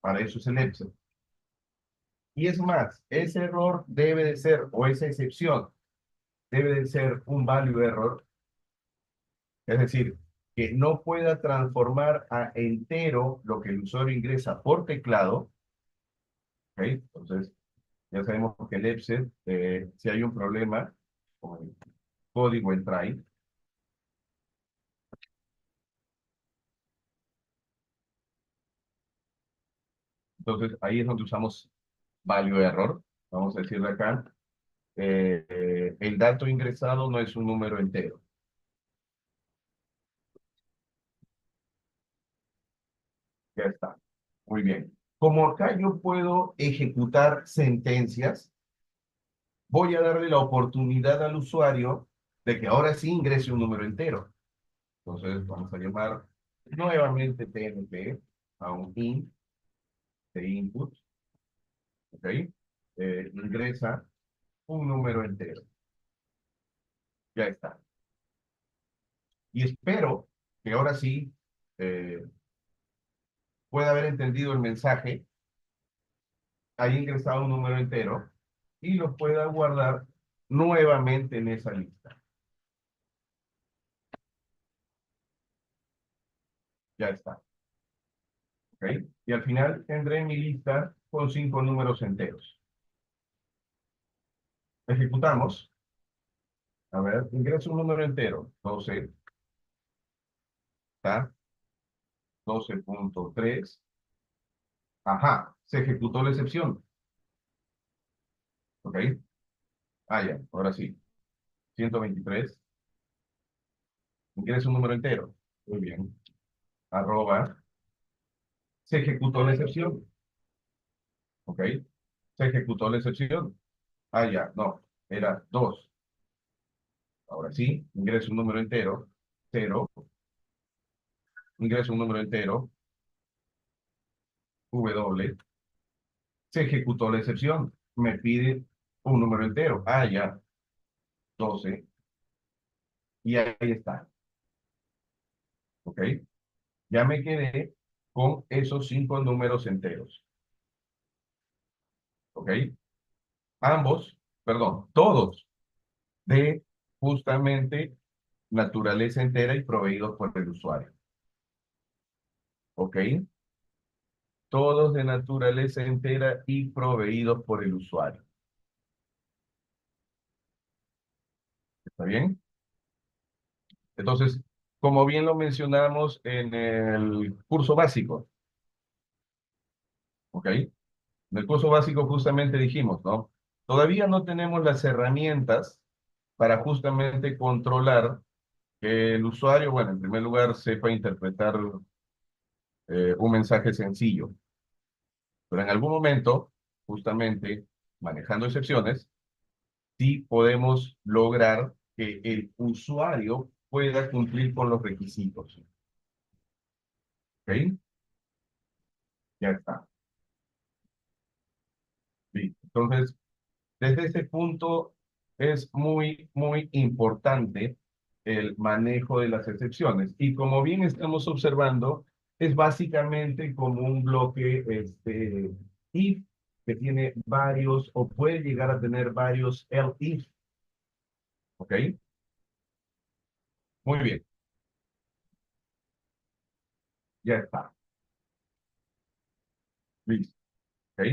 para eso es el Excel. Y es más, ese error debe de ser, o esa excepción, debe de ser un value error, es decir, que no pueda transformar a entero lo que el usuario ingresa por teclado. ¿Ok? Entonces, ya sabemos que el EPSET, si hay un problema con el código en try, entonces ahí es donde usamos value error. Vamos a decirle acá, el dato ingresado no es un número entero. Ya está. Muy bien. Como acá yo puedo ejecutar sentencias, voy a darle la oportunidad al usuario de que ahora sí ingrese un número entero. Entonces vamos a llamar nuevamente tmp a un int de input, ¿ok? Ingresa un número entero. Ya está. Y espero que ahora sí eh, pueda haber entendido el mensaje, haya ingresado un número entero y lo pueda guardar nuevamente en esa lista. Ya está. ¿Ok? Y al final tendré mi lista con 5 números enteros. Ejecutamos. A ver, ingreso un número entero. 12, ¿está? 12.3. Ajá, se ejecutó la excepción. ¿Ok? Ah, ya, ahora sí. 123. Ingreso un número entero. Muy bien. Arroba. Se ejecutó la excepción. ¿Ok? Se ejecutó la excepción. Ah, ya, no. Era 2. Ahora sí, ingreso un número entero. 0. Ingreso un número entero. W. Se ejecutó la excepción. Me pide un número entero. Ah, ya. 12. Y ahí está. ¿Ok? Ya me quedé con esos 5 números enteros. ¿Ok? Ambos, perdón, todos de justamente naturaleza entera y proveídos por el usuario. ¿Ok? Todos de naturaleza entera y proveídos por el usuario. ¿Está bien? Entonces, como bien lo mencionamos en el curso básico, ¿ok? En el curso básico justamente dijimos, ¿no? Todavía no tenemos las herramientas para justamente controlar que el usuario, bueno, en primer lugar, sepa interpretar un mensaje sencillo. Pero en algún momento, justamente manejando excepciones, sí podemos lograr que el usuario pueda cumplir con los requisitos. ¿Ok? Ya está. Listo. Entonces, desde ese punto es muy, muy importante el manejo de las excepciones. Y como bien estamos observando, es básicamente como un bloque if que tiene varios o puede llegar a tener varios else if. ¿Ok? Muy bien, ya está. Listo. ¿Ok?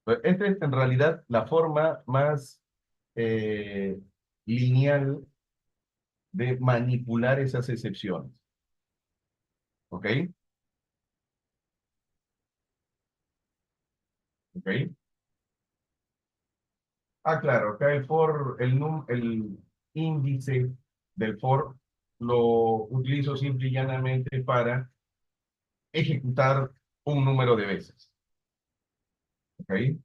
Pues esta es en realidad la forma más eh, lineal de manipular esas excepciones. ¿Ok? ¿Ok? Ah, claro, acá el for, el índice del for lo utilizo simple y llanamente para ejecutar un número de veces. ¿Ok? En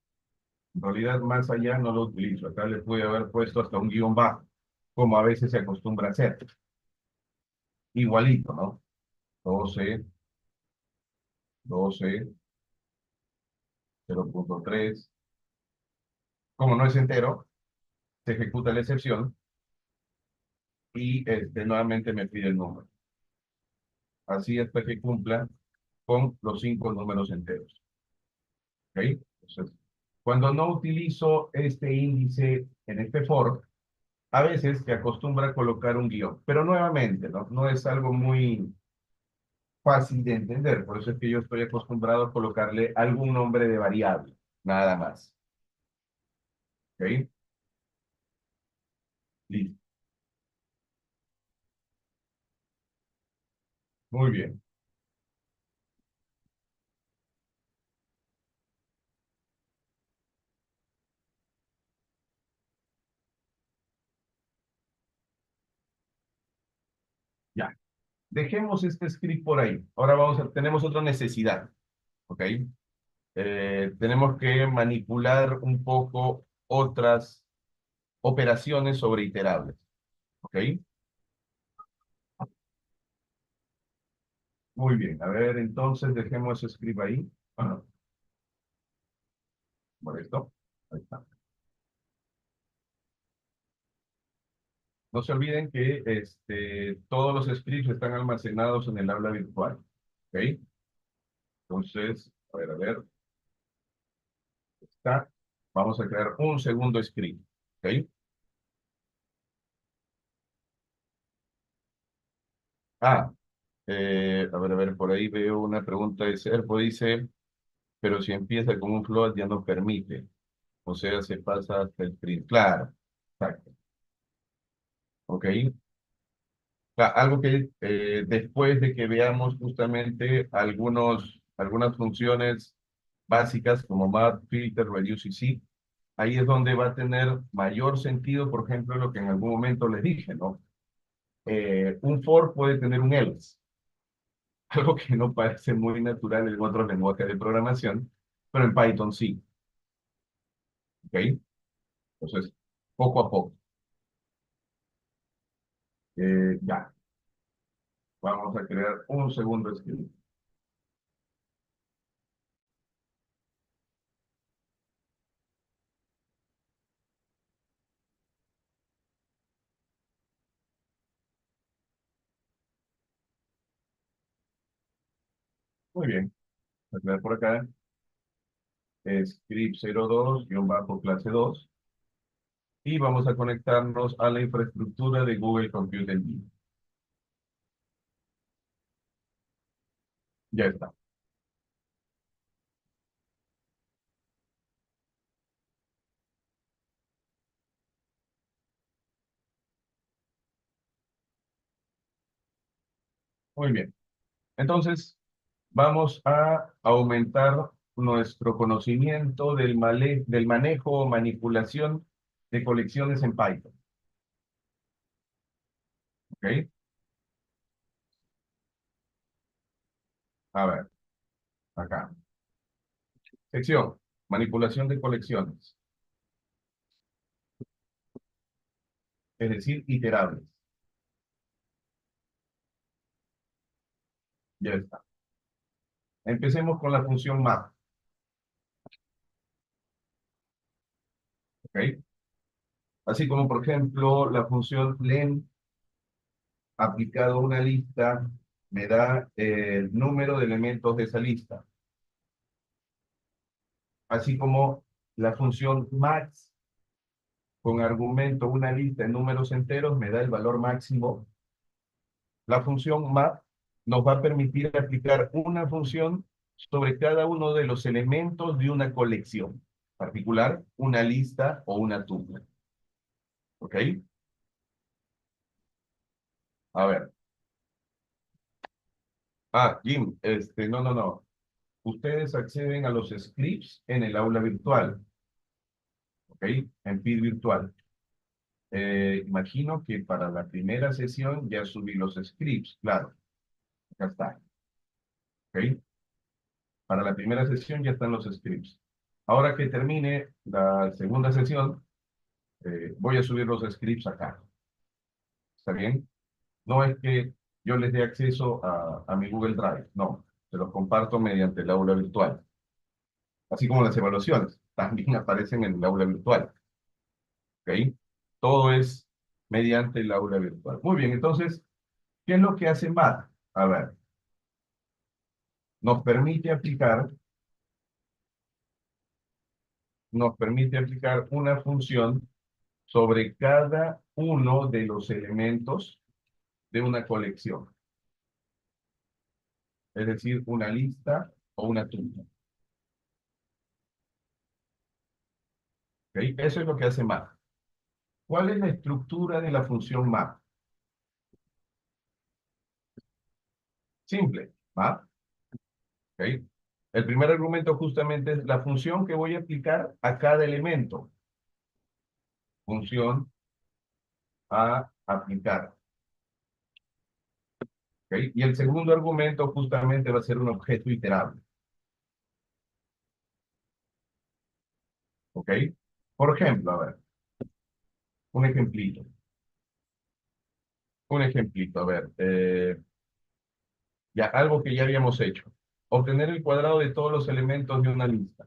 realidad, más allá no lo utilizo. Acá le pude haber puesto hasta un guión bajo, como a veces se acostumbra a hacer. Igualito, ¿no? 12, 12, 0.3. Como no es entero, se ejecuta la excepción y nuevamente me pide el número. Así hasta que cumpla con los 5 números enteros. ¿Ok? Entonces, cuando no utilizo este índice en este for, a veces se acostumbra a colocar un guión, pero nuevamente, ¿no? No es algo muy fácil de entender, por eso es que yo estoy acostumbrado a colocarle algún nombre de variable, nada más. ¿Ok? Listo. Muy bien. Ya. Dejemos este script por ahí. Ahora tenemos otra necesidad. ¿Ok? Tenemos que manipular un poco otras operaciones sobre iterables. ¿Ok? Muy bien. A ver, entonces dejemos ese script ahí. Ah, por esto. Ahí está. No se olviden que todos los scripts están almacenados en el aula virtual. ¿Ok? Entonces, a ver, está. Vamos a crear un segundo script. ¿Ok? Ah, a ver, por ahí veo una pregunta de Serpo, dice, pero si empieza con un float ya no permite. O sea, se pasa hasta el print. Claro, exacto. ¿Ok? Algo que después de que veamos justamente algunas funciones básicas como map, filter, reduce y zip, ahí es donde va a tener mayor sentido, por ejemplo, lo que en algún momento les dije, ¿no? Un for puede tener un else. Algo que no parece muy natural en otros lenguajes de programación, pero en Python sí. ¿Ok? Entonces, poco a poco. Ya, vamos a crear un segundo script. Muy bien, voy a crear por acá script 02-clase 2 y vamos a conectarnos a la infraestructura de Google Compute Engine. Ya está. Muy bien. Entonces, vamos a aumentar nuestro conocimiento del manejo o manipulación de colecciones en Python. ¿Ok? A ver, acá. Sección, manipulación de colecciones, es decir, iterables. Ya está. Empecemos con la función map. ¿Ok? Así como, por ejemplo, la función len aplicado a una lista me da el número de elementos de esa lista. Así como la función max con argumento una lista en números enteros me da el valor máximo. La función map nos va a permitir aplicar una función sobre cada uno de los elementos de una colección, en particular una lista o una tupla. ¿Ok? A ver. Ah, Jim, no. Ustedes acceden a los scripts en el aula virtual, ¿ok? En PID virtual. Imagino que para la primera sesión ya subí los scripts, claro, acá está, ¿ok? Para la primera sesión ya están los scripts. Ahora que termine la segunda sesión, voy a subir los scripts acá, ¿está bien? No es que yo les dé acceso a mi Google Drive, no, se los comparto mediante el aula virtual, así como las evaluaciones, también aparecen en el aula virtual, ¿ok? Todo es mediante el aula virtual. Muy bien, entonces, ¿qué es lo que hace MAT? A ver, nos permite aplicar, nos permite aplicar una función sobre cada uno de los elementos de una colección, es decir, una lista o una tupla. ¿Ok? Eso es lo que hace map. ¿Cuál es la estructura de la función map? Simple, map. ¿Ok? El primer argumento justamente es la función que voy a aplicar a cada elemento. Función a aplicar. ¿Ok? Y el segundo argumento justamente va a ser un objeto iterable. ¿Ok? Por ejemplo, a ver, un ejemplito. Un ejemplito, a ver. Ya, algo que ya habíamos hecho. Obtener el cuadrado de todos los elementos de una lista.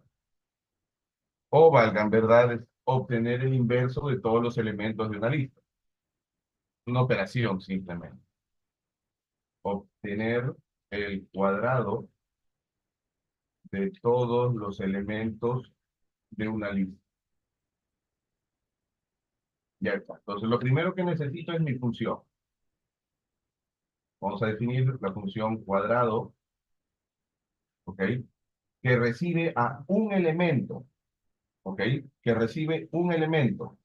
O valgan verdades, obtener el inverso de todos los elementos de una lista. Una operación simplemente. Obtener el cuadrado de todos los elementos de una lista. Ya está. Entonces, lo primero que necesito es mi función. Vamos a definir la función cuadrado, ¿ok? Que recibe a un elemento, ¿ok? Que recibe un elemento.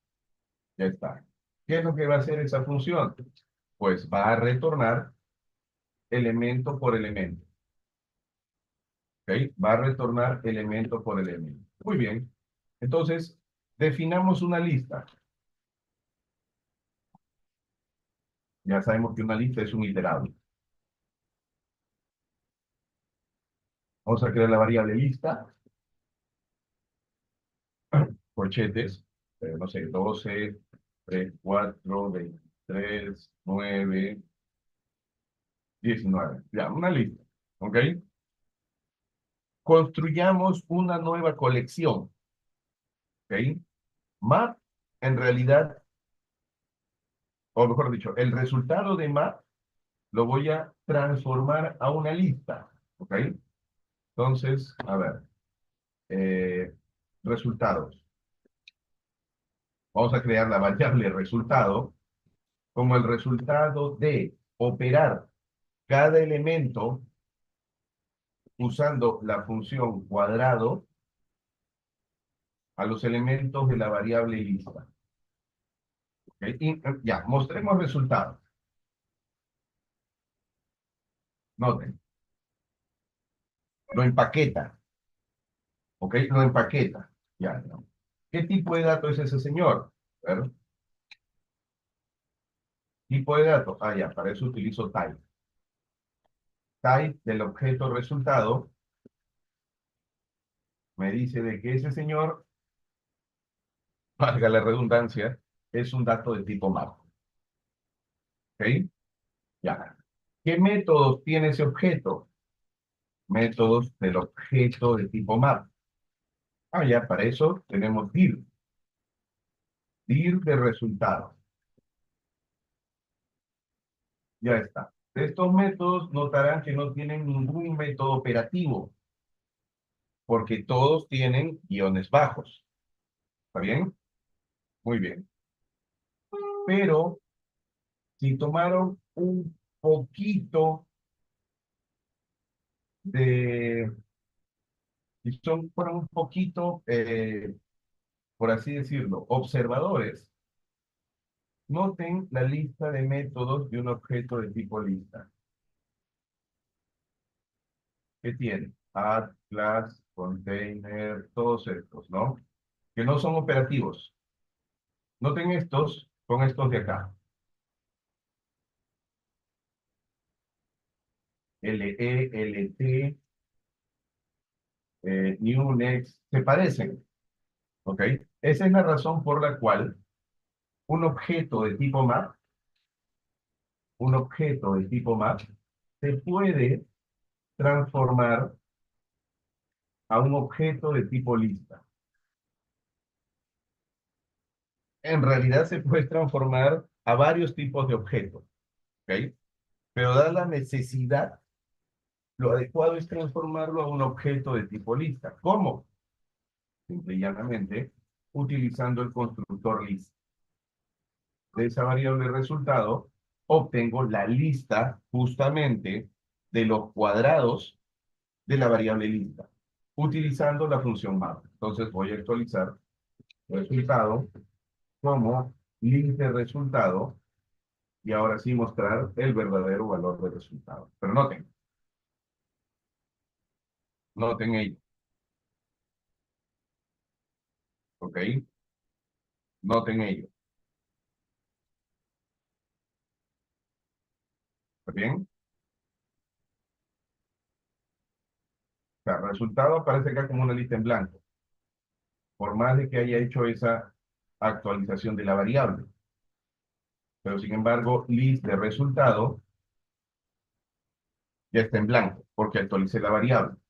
Ya está. ¿Qué es lo que va a hacer esa función? Pues va a retornar elemento por elemento. ¿Ok? Va a retornar elemento por elemento. Muy bien. Entonces, definamos una lista. Ya sabemos que una lista es un iterable. Vamos a crear la variable lista, corchetes, no sé, 12, 3, 4, 23, 9, 19. Ya, una lista. ¿Ok? Construyamos una nueva colección. ¿Ok? Map, en realidad, o mejor dicho, el resultado de map lo voy a transformar a una lista. ¿Ok? Entonces, a ver, eh, resultados. Vamos a crear la variable resultado como el resultado de operar cada elemento usando la función cuadrado a los elementos de la variable lista. ¿Ok? Y, ya, mostremos resultados. Noten, lo empaqueta. ¿Ok? Lo empaqueta. Ya, ¿no? ¿Qué tipo de dato es ese señor? A ver, tipo de dato. Ah, ya, para eso utilizo type. Type del objeto resultado me dice de que ese señor, valga la redundancia, es un dato de tipo map. ¿Ok? Ya. ¿Qué métodos tiene ese objeto? Métodos del objeto de tipo map. Ah, ya, para eso tenemos dir. Dir de resultado. Ya está. De estos métodos notarán que no tienen ningún método operativo, porque todos tienen guiones bajos. ¿Está bien? Muy bien. Pero si tomaron un poquito de, fueron un poquito, por así decirlo, observadores, noten la lista de métodos de un objeto de tipo lista. ¿Qué tiene? Add, class, container, todos estos, ¿no? Que no son operativos. Noten estos con estos de acá. LE, LT, New, Next, se parecen, ¿ok? Esa es la razón por la cual un objeto de tipo map, un objeto de tipo map, se puede transformar a un objeto de tipo lista. En realidad se puede transformar a varios tipos de objetos, ¿ok? Pero dada la necesidad, lo adecuado es transformarlo a un objeto de tipo lista. ¿Cómo? Simple y llanamente, utilizando el constructor list. De esa variable resultado, obtengo la lista justamente de los cuadrados de la variable lista, utilizando la función map. Entonces voy a actualizar resultado como list de resultado y ahora sí mostrar el verdadero valor de resultado. Pero noten ello, ¿ok? Noten ello, ¿está bien? O sea, resultado aparece acá como una lista en blanco, por más de que haya hecho esa actualización de la variable. Pero sin embargo, list de resultado ya está en blanco, porque actualicé la variable.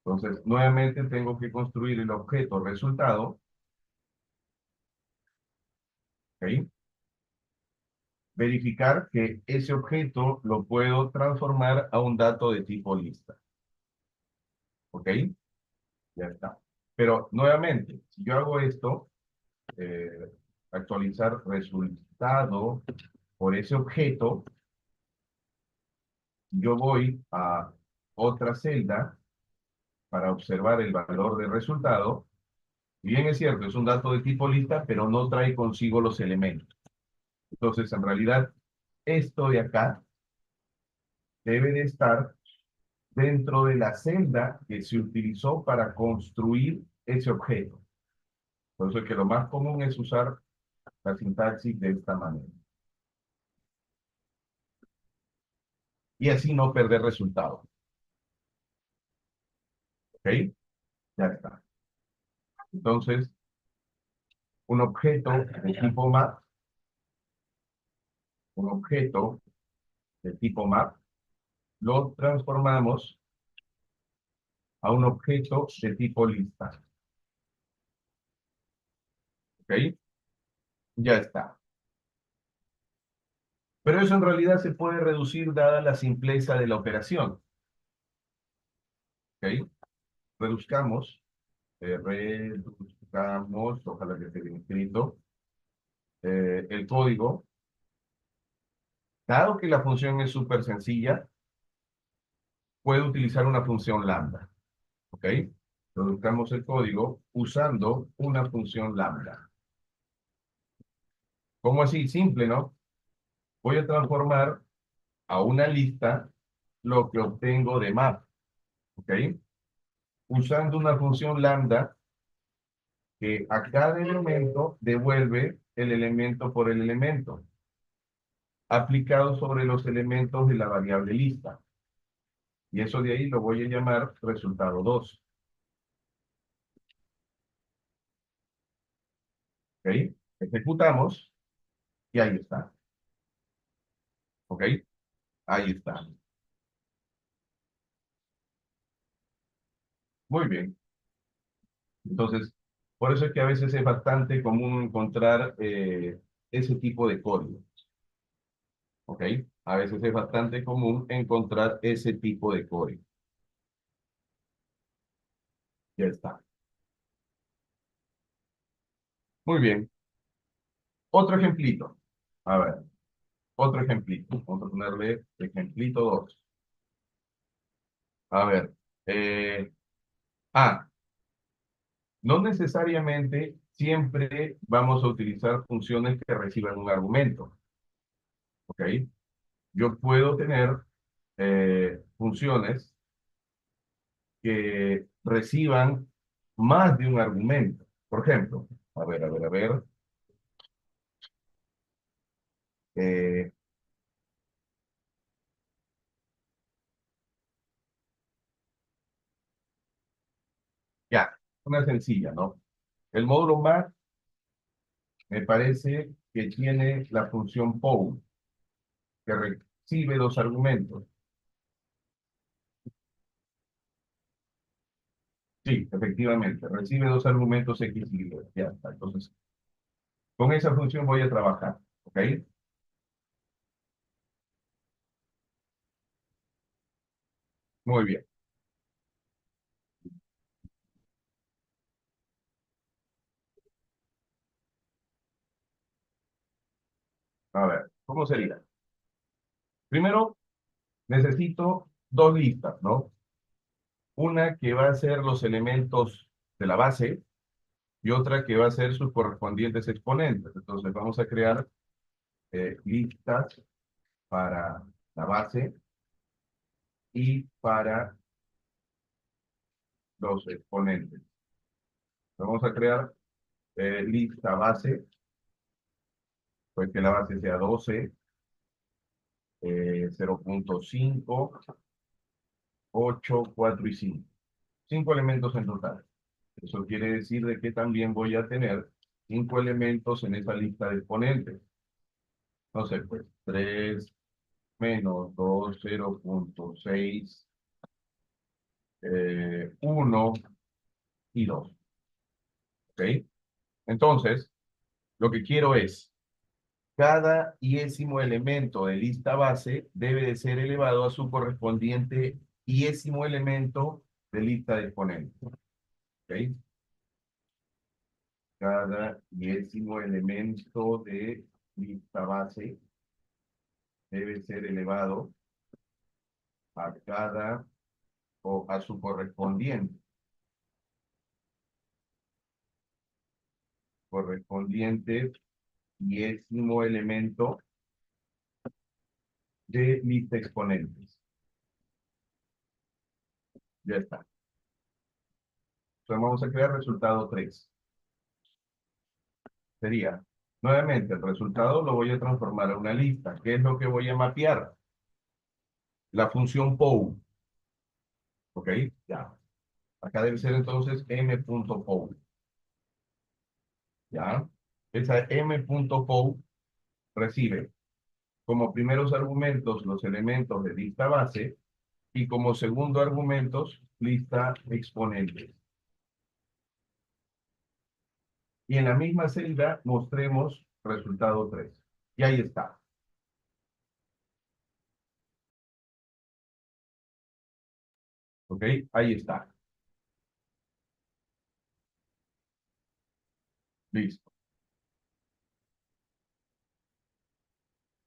Entonces, nuevamente tengo que construir el objeto resultado, ¿ok? Verificar que ese objeto lo puedo transformar a un dato de tipo lista, ¿ok? Ya está. Pero nuevamente, si yo hago esto, eh, actualizar resultado por ese objeto, yo voy a otra celda para observar el valor del resultado. Y bien es cierto, es un dato de tipo lista, pero no trae consigo los elementos. Entonces, en realidad, esto de acá debe de estar dentro de la celda que se utilizó para construir ese objeto. Por eso es que lo más común es usar la sintaxis de esta manera. Y así no perder resultados. ¿Ok? Ya está. Entonces, un objeto de tipo map, un objeto de tipo map, lo transformamos a un objeto de tipo lista. ¿Ok? Ya está. Pero eso en realidad se puede reducir dada la simpleza de la operación. ¿Ok? Reduzcamos, reduzcamos, ojalá que esté bien escrito, el código. Dado que la función es súper sencilla, puede utilizar una función lambda. ¿Ok? Reduzcamos el código usando una función lambda. ¿Cómo así? Simple, ¿no? Voy a transformar a una lista lo que obtengo de map. ¿Ok? Usando una función lambda que a cada elemento devuelve el elemento por el elemento, aplicado sobre los elementos de la variable lista. Y eso de ahí lo voy a llamar resultado 2. ¿Ok? Ejecutamos y ahí está. ¿Ok? Ahí está. Muy bien. Entonces, por eso es que a veces es bastante común encontrar ese tipo de código. ¿Ok? A veces es bastante común encontrar ese tipo de código. Ya está. Muy bien. Otro ejemplito. A ver, otro ejemplito. Vamos a ponerle ejemplito 2. A ver. eh, ah, no necesariamente siempre vamos a utilizar funciones que reciban un argumento. ¿Ok? Yo puedo tener funciones que reciban más de un argumento. Por ejemplo, a ver. eh, ya, una sencilla, ¿no? El módulo más me parece que tiene la función POW, que recibe dos argumentos. Sí, efectivamente, recibe dos argumentos X y Y. Ya está. Entonces, con esa función voy a trabajar. ¿Ok? Muy bien. A ver, ¿cómo sería? Primero, necesito dos listas, ¿no? Una que va a ser los elementos de la base y otra que va a ser sus correspondientes exponentes. Entonces, vamos a crear listas para la base y para los exponentes. Vamos a crear lista base, pues que la base sea 12, 0.5, 8, 4 y 5. 5 elementos en total. Eso quiere decir de que también voy a tener 5 elementos en esa lista de exponentes. Entonces, pues 3 menos 2, 0.6, 1 y 2. ¿Ok? Entonces, lo que quiero es, cada iésimo elemento de lista base debe de ser elevado a su correspondiente iésimo elemento de lista de exponentes. ¿Ok? Cada iésimo elemento de lista base debe ser elevado a cada o a su correspondiente diésimo elemento de lista exponentes. Ya está. Entonces vamos a crear resultado 3. Sería, nuevamente, el resultado lo voy a transformar a una lista. ¿Qué es lo que voy a mapear? La función POW. ¿Ok? Ya. Acá debe ser entonces m.pow. ¿Ya? Esa m.pow recibe como primeros argumentos los elementos de lista base y como segundo argumentos lista exponentes. Y en la misma celda mostremos resultado 3. Y ahí está. ¿Ok? Ahí está. Listo.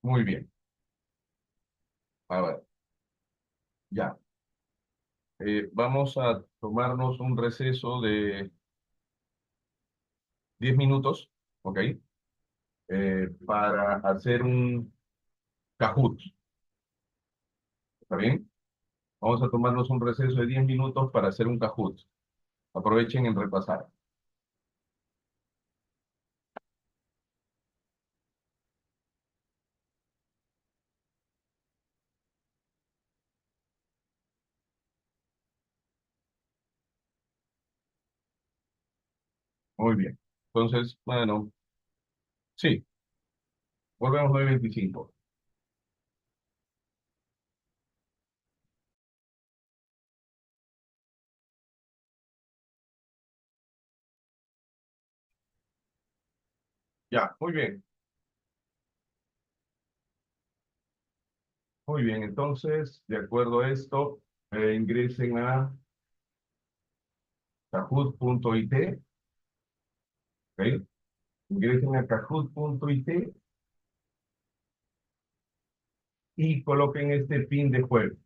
Muy bien. A ver, ya. Vamos a tomarnos un receso de 10 minutos, ¿ok? Para hacer un Kahoot. ¿Está bien? Vamos a tomarnos un receso de 10 minutos para hacer un Kahoot. Aprovechen en repasar. Muy bien. Entonces, bueno, sí, volvemos 9:25. Ya, muy bien. Muy bien, entonces, de acuerdo a esto, ingresen a kahoot.it, ¿ok? Ingresen a kahoot.it y coloquen este pin de juego.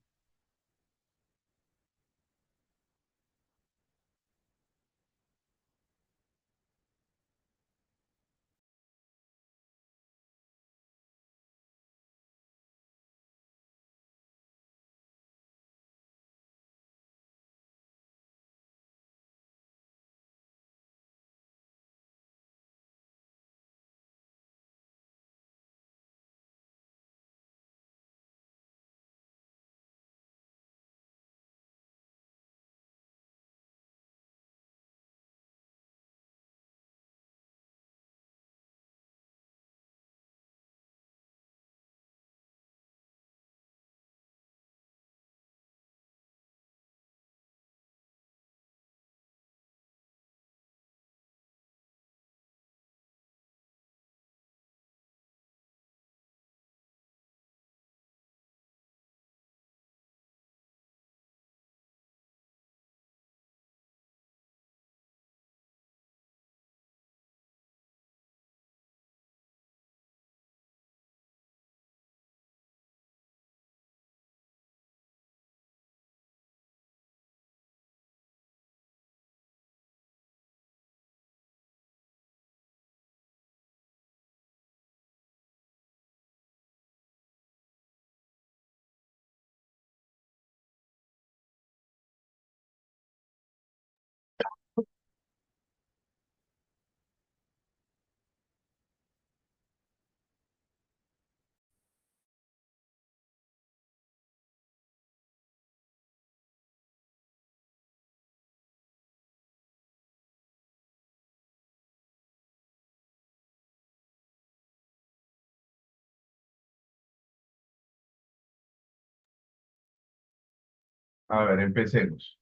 A ver, empecemos.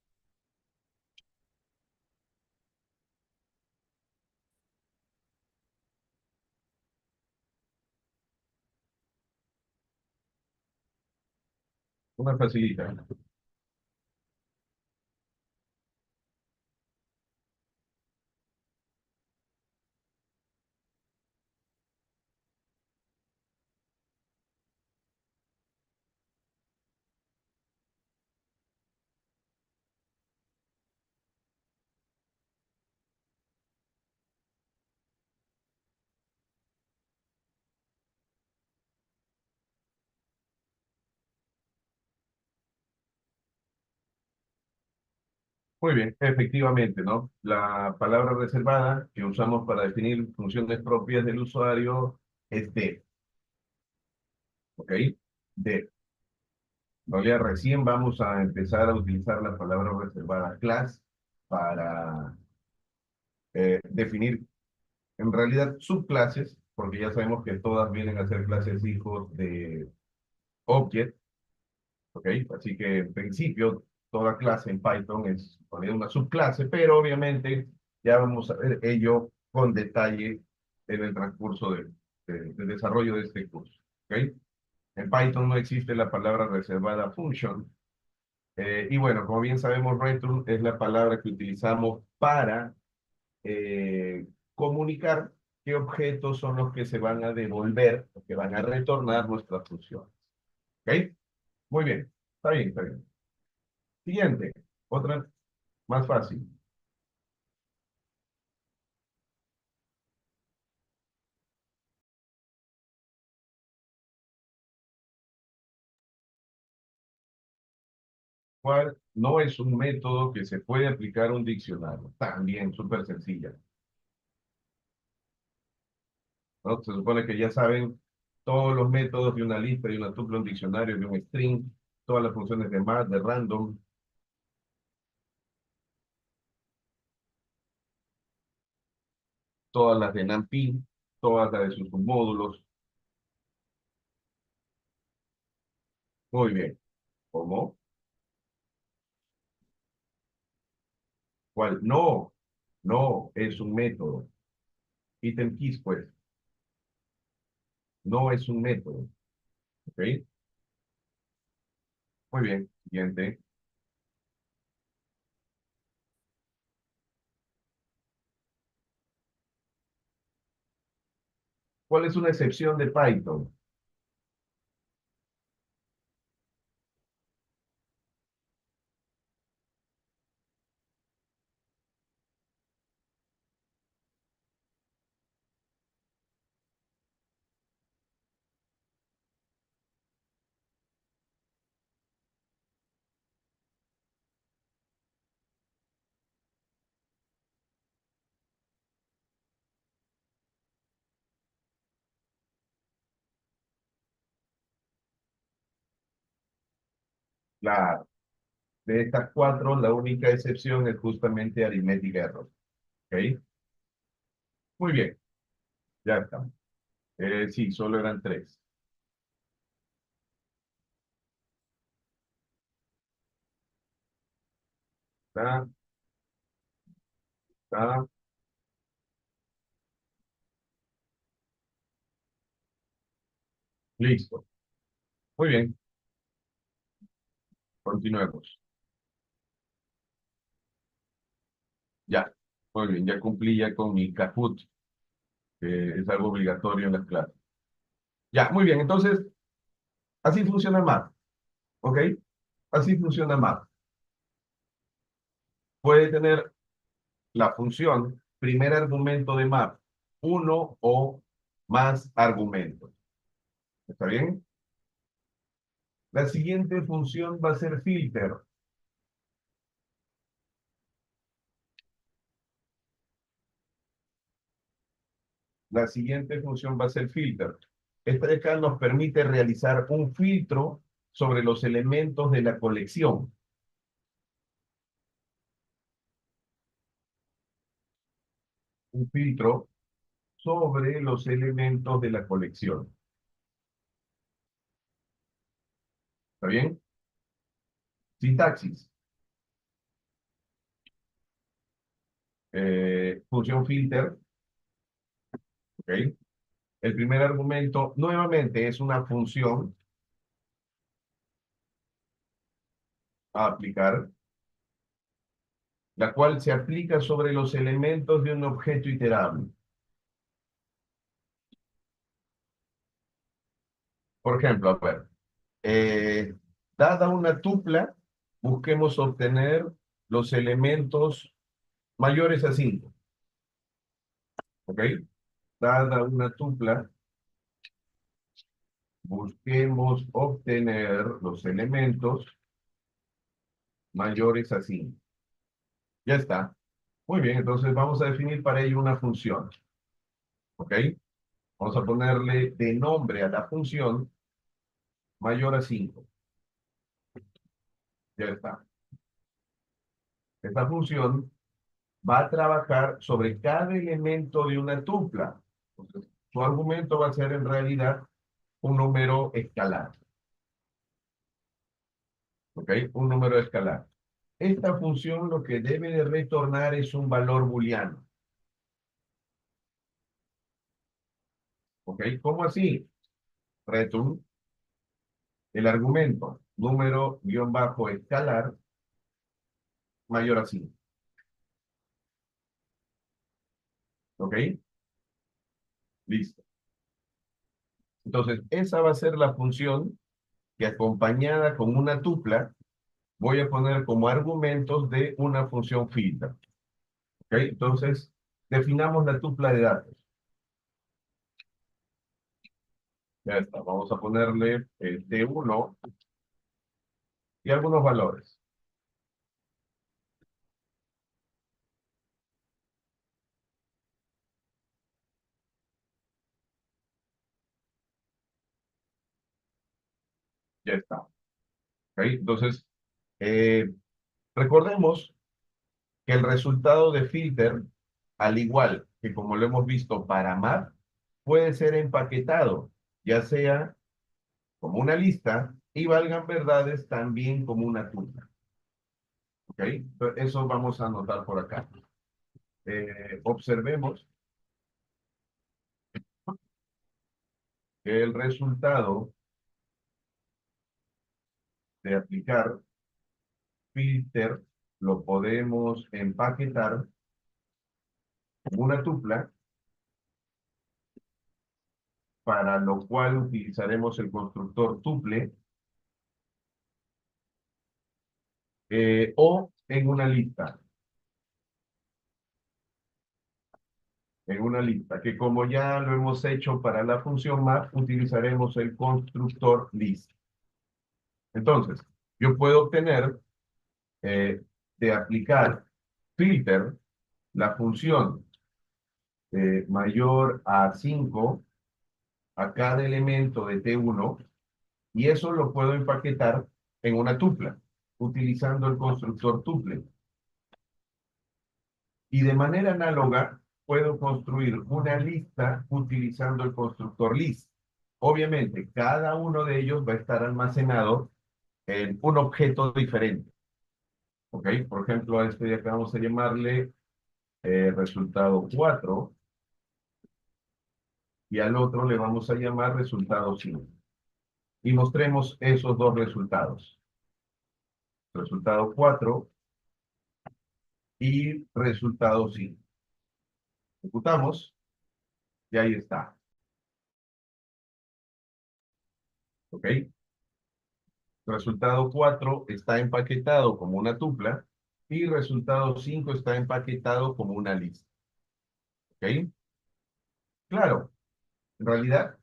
Una facilita. Muy bien, efectivamente, ¿no? La palabra reservada que usamos para definir funciones propias del usuario es de, ¿ok? De. ¿No? Ya recién vamos a empezar a utilizar la palabra reservada class para definir en realidad subclases, porque ya sabemos que todas vienen a ser clases hijos de object, ¿ok? Así que en principio toda clase en Python es poner una subclase, pero obviamente ya vamos a ver ello con detalle en el transcurso del desarrollo de este curso, ¿ok? En Python no existe la palabra reservada function, y bueno, como bien sabemos, return es la palabra que utilizamos para comunicar qué objetos son los que se van a devolver, o que van a retornar nuestras funciones. ¿Ok? Muy bien. Está bien, está bien. Siguiente. Otra más fácil. ¿Cuál no es un método que se puede aplicar a un diccionario? También, súper sencilla, ¿no? Se supone que ya saben todos los métodos de una lista, de una tuple, de un diccionario, de un string, todas las funciones de math, de random, todas las de NumPy, todas las de sus submódulos. Muy bien. ¿Cómo? ¿Cuál? No, no es un método. Item keys, pues, no es un método. ¿Ok? Muy bien. Siguiente. ¿Cuál es una excepción de Python? Claro. De estas cuatro, la única excepción es justamente aritmética error. ¿Ok? Muy bien. Ya está. Sí, solo eran tres. Está, está. Listo. Muy bien. Continuemos. Ya. Muy bien. Ya cumplí ya con mi Kahoot, que es algo obligatorio en las clases. Ya, muy bien. Entonces, así funciona Math. ¿Ok? Así funciona Math. Puede tener la función primer argumento de map, uno o más argumentos. ¿Está bien? La siguiente función va a ser filter. La siguiente función va a ser filter. Esta de acá nos permite realizar un filtro sobre los elementos de la colección. Un filtro sobre los elementos de la colección. ¿Está bien? Sintaxis. Función filter. ¿Ok? El primer argumento, nuevamente, es una función a aplicar, la cual se aplica sobre los elementos de un objeto iterable. Por ejemplo, a ver, eh, dada una tupla, busquemos obtener los elementos mayores a 5, ¿ok? Dada una tupla, busquemos obtener los elementos mayores a 5. Ya está. Muy bien, entonces vamos a definir para ello una función, ¿ok? Vamos a ponerle de nombre a la función mayor a 5. Ya está. Esta función va a trabajar sobre cada elemento de una tupla. Entonces, su argumento va a ser en realidad un número escalar. ¿Ok? Un número escalar. Esta función lo que debe de retornar es un valor booleano. ¿Ok? ¿Cómo así? Return el argumento número guión bajo escalar mayor a 5. ¿Ok? Listo. Entonces, esa va a ser la función que acompañada con una tupla voy a poner como argumentos de una función filter. ¿Ok? Entonces, definamos la tupla de datos. Ya está. Vamos a ponerle T1 y algunos valores. Ya está. ¿Ok? Entonces, eh, recordemos que el resultado de filter, al igual que como lo hemos visto para map, puede ser empaquetado, ya sea como una lista y valgan verdades también como una tupla. ¿Ok? Entonces, eso vamos a anotar por acá. Observemos que el resultado de aplicar filter lo podemos empaquetar como una tupla, para lo cual utilizaremos el constructor tuple o en una lista. En una lista, que como ya lo hemos hecho para la función map, utilizaremos el constructor list. Entonces, yo puedo obtener de aplicar filter la función mayor a 5 a cada elemento de T1 y eso lo puedo empaquetar en una tupla utilizando el constructor tuple. Y de manera análoga, puedo construir una lista utilizando el constructor list. Obviamente, cada uno de ellos va a estar almacenado en un objeto diferente. ¿Ok? Por ejemplo, a este de acá vamos a llamarle resultado 4 y al otro le vamos a llamar resultado 5. Y mostremos esos dos resultados. Resultado 4 y resultado 5. Ejecutamos y ahí está. ¿Ok? Resultado 4 está empaquetado como una tupla y resultado 5 está empaquetado como una lista. ¿Ok? Claro, en realidad,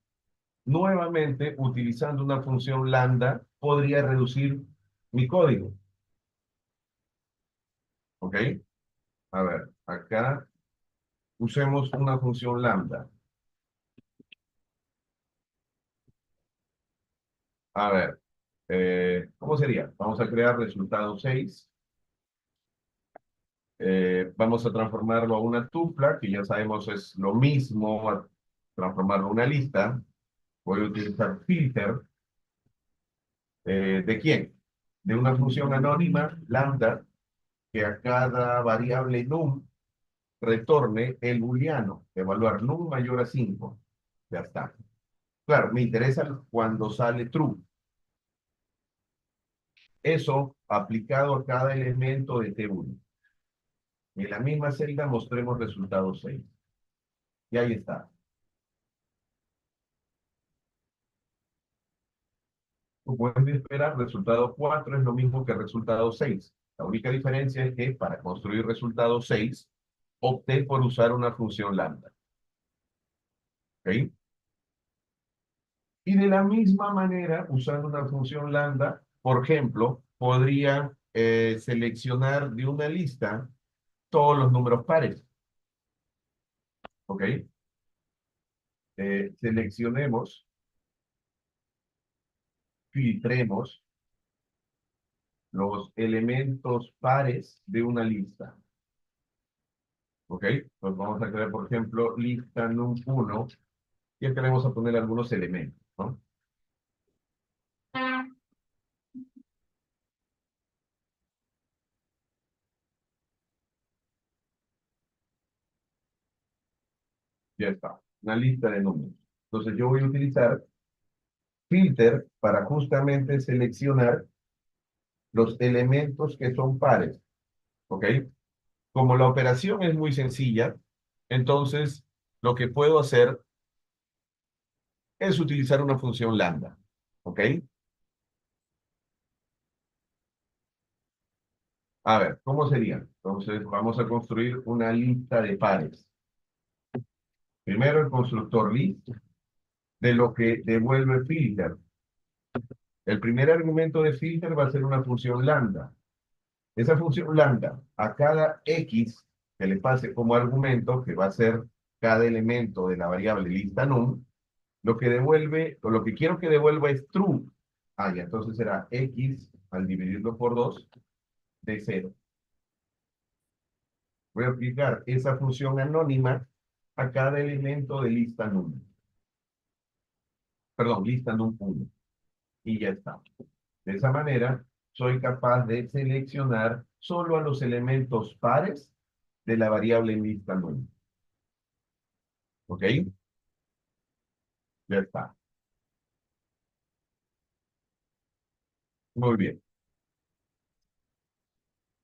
nuevamente, utilizando una función lambda, podría reducir mi código. ¿Ok? A ver, acá usemos una función lambda. A ver, ¿cómo sería? Vamos a crear resultado 6. Vamos a transformarlo a una tupla, que ya sabemos es lo mismo a transformarlo a una lista. Voy a utilizar filter. ¿De quién? De una función anónima, lambda, que a cada variable num retorne el booleano, evaluar num mayor a 5. Ya está. Claro, me interesa cuando sale true. Eso aplicado a cada elemento de T1. En la misma celda mostremos resultado 6. Y ahí está. Como pueden esperar, resultado 4 es lo mismo que resultado 6. La única diferencia es que para construir resultado 6, opté por usar una función lambda. ¿Ok? Y de la misma manera, usando una función lambda, por ejemplo, podría seleccionar de una lista todos los números pares. ¿Ok? Seleccionemos, filtremos los elementos pares de una lista. ¿Ok? Pues vamos a crear, por ejemplo, lista num1 y acá le vamos a poner algunos elementos, ¿no? Ya está, una lista de números. Entonces yo voy a utilizar filter para justamente seleccionar los elementos que son pares, ¿ok? Como la operación es muy sencilla, entonces lo que puedo hacer es utilizar una función lambda, ¿ok? A ver, ¿cómo sería? Entonces vamos a construir una lista de pares. Primero el constructor list de lo que devuelve filter. El primer argumento de filter va a ser una función lambda. Esa función lambda, a cada x que le pase como argumento, que va a ser cada elemento de la variable lista num, lo que devuelve, o lo que quiero que devuelva es true. Ah, ya, entonces será x al dividirlo por 2 de 0. Voy a aplicar esa función anónima a cada elemento de lista num. Perdón, lista num1. Y ya está. De esa manera, soy capaz de seleccionar solo a los elementos pares de la variable lista num. ¿Ok? Ya está. Muy bien.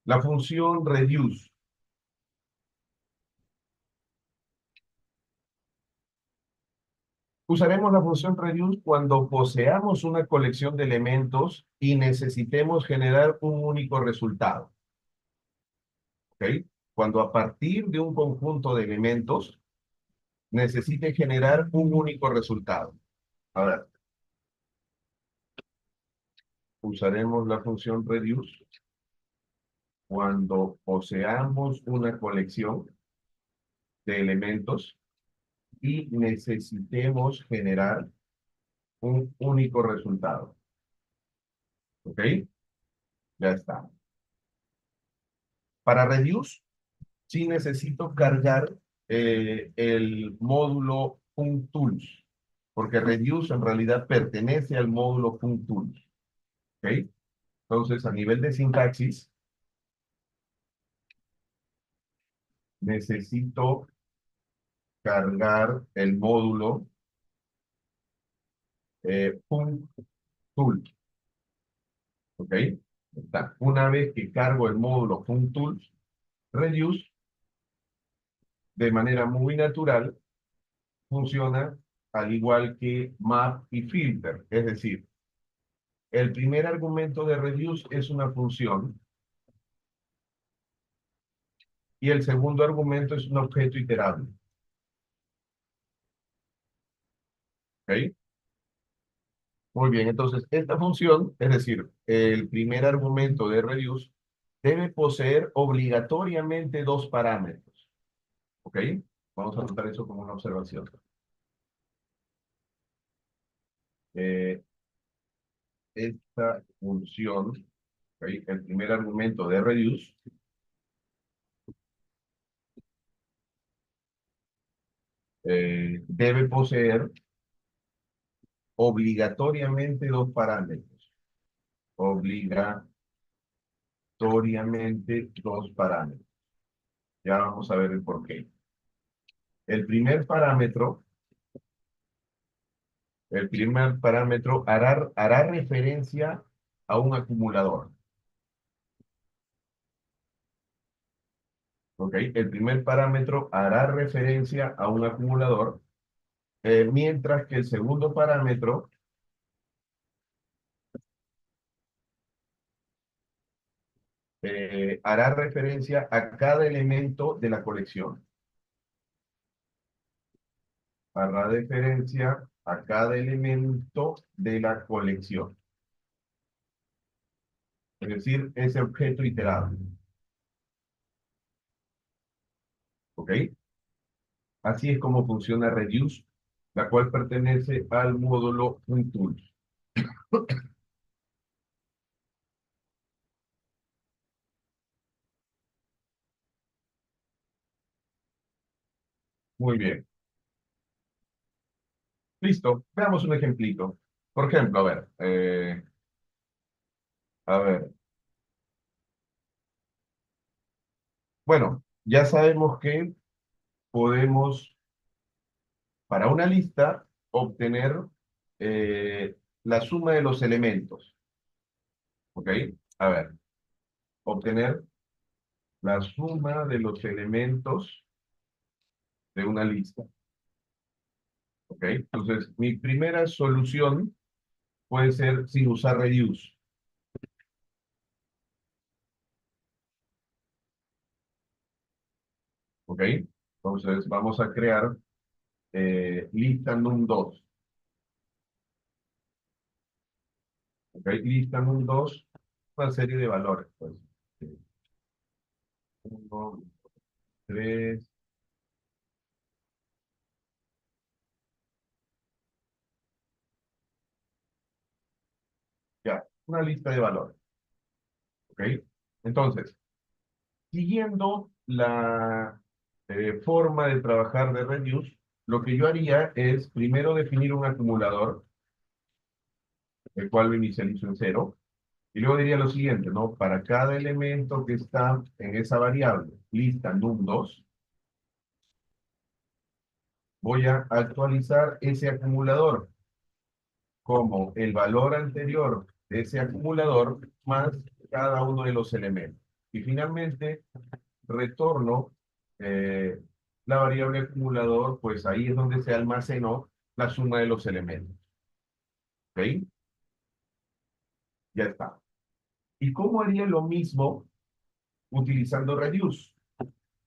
La función reduce. Usaremos la función reduce cuando poseamos una colección de elementos y necesitemos generar un único resultado. ¿Ok? Cuando a partir de un conjunto de elementos necesite generar un único resultado. A ver, usaremos la función reduce cuando poseamos una colección de elementos y necesitemos generar un único resultado. ¿Ok? Ya está. Para reduce, sí necesito cargar el módulo functools, porque reduce en realidad pertenece al módulo functools. ¿Ok? Entonces, a nivel de sintaxis, necesito cargar el módulo functool. ¿Ok? Está. Una vez que cargo el módulo functools, reduce, de manera muy natural, funciona al igual que map y filter. Es decir, el primer argumento de reduce es una función y el segundo argumento es un objeto iterable. ¿Ok? Muy bien, entonces esta función, es decir, el primer argumento de reduce, debe poseer obligatoriamente dos parámetros. ¿Ok? Vamos a anotar eso como una observación. Eh, Esta función, ¿ok? El primer argumento de reduce, debe poseer obligatoriamente dos parámetros. Obligatoriamente dos parámetros. Ya vamos a ver el por qué. El primer parámetro, el primer parámetro hará referencia a un acumulador. ¿Ok? El primer parámetro hará referencia a un acumulador, mientras que el segundo parámetro hará referencia a cada elemento de la colección. Hará referencia a cada elemento de la colección. Es decir, ese objeto iterable. ¿Ok? Así es como funciona Reduce, la cual pertenece al módulo UNTools. Muy bien. Listo. Veamos un ejemplito. Por ejemplo, a ver. Bueno, ya sabemos que podemos, para una lista, obtener la suma de los elementos. ¿Ok? A ver, obtener la suma de los elementos de una lista. ¿Ok? Entonces, mi primera solución puede ser sin usar reduce. ¿Ok? Entonces, vamos a crear lista num2. ¿Ok? Lista num2, una serie de valores. Pues, 1, 3, ya, una lista de valores. ¿Ok? Entonces, siguiendo la forma de trabajar de reduce, lo que yo haría es primero definir un acumulador, el cual lo inicializo en cero, y luego diría lo siguiente, ¿no? Para cada elemento que está en esa variable, lista num2, voy a actualizar ese acumulador como el valor anterior de ese acumulador más cada uno de los elementos. Y finalmente retorno eh, la variable acumulador, pues ahí es donde se almacenó la suma de los elementos. ¿Ok? Ya está. ¿Y cómo haría lo mismo utilizando reduce?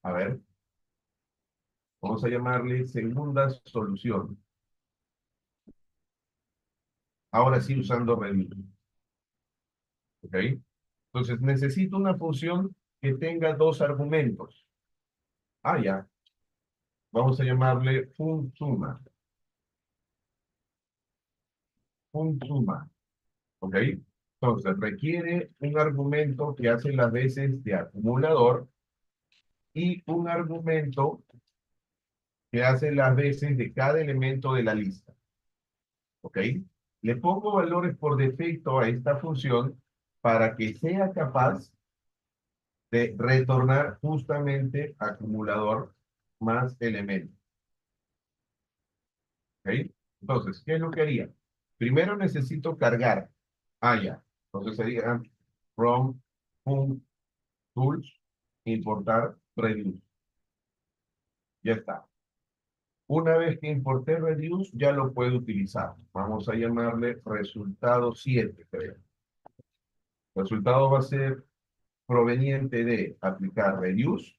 A ver, vamos a llamarle segunda solución. Ahora sí usando reduce. ¿Ok? Entonces necesito una función que tenga dos argumentos. Ah, ya. Vamos a llamarle funsuma. Funsuma. ¿Ok? Entonces requiere un argumento que hace las veces de acumulador y un argumento que hace las veces de cada elemento de la lista. ¿Ok? Le pongo valores por defecto a esta función para que sea capaz de retornar justamente acumulador más elemento. ¿Ok? Entonces, ¿qué es lo que haría? Primero necesito cargar. Ah, ya. Entonces sería from tools, importar reduce. Ya está. Una vez que importé reduce, ya lo puedo utilizar. Vamos a llamarle resultado 7, creo. El resultado va a ser proveniente de aplicar reduce.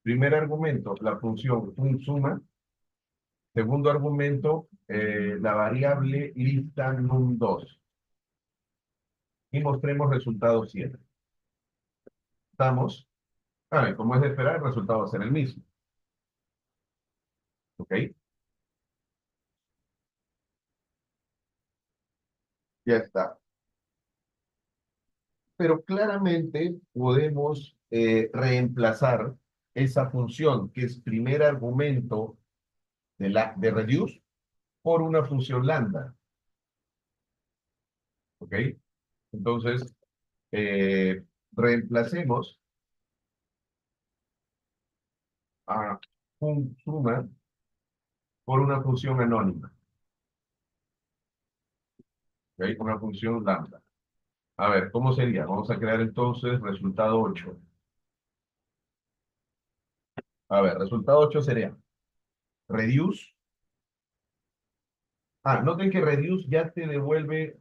Primer argumento, la función suma. Segundo argumento, la variable lista num2. Y mostremos resultado 7. Estamos. Como es de esperar, el resultado va a ser el mismo. ¿Ok? Ya está. Pero claramente podemos reemplazar esa función que es primer argumento de reduce por una función lambda. ¿Ok? Entonces, eh, reemplacemos a suma por una función anónima. ¿Ok? Una función lambda. A ver, ¿cómo sería? Vamos a crear entonces resultado 8. A ver, resultado 8 sería reduce. Noten que reduce ya te devuelve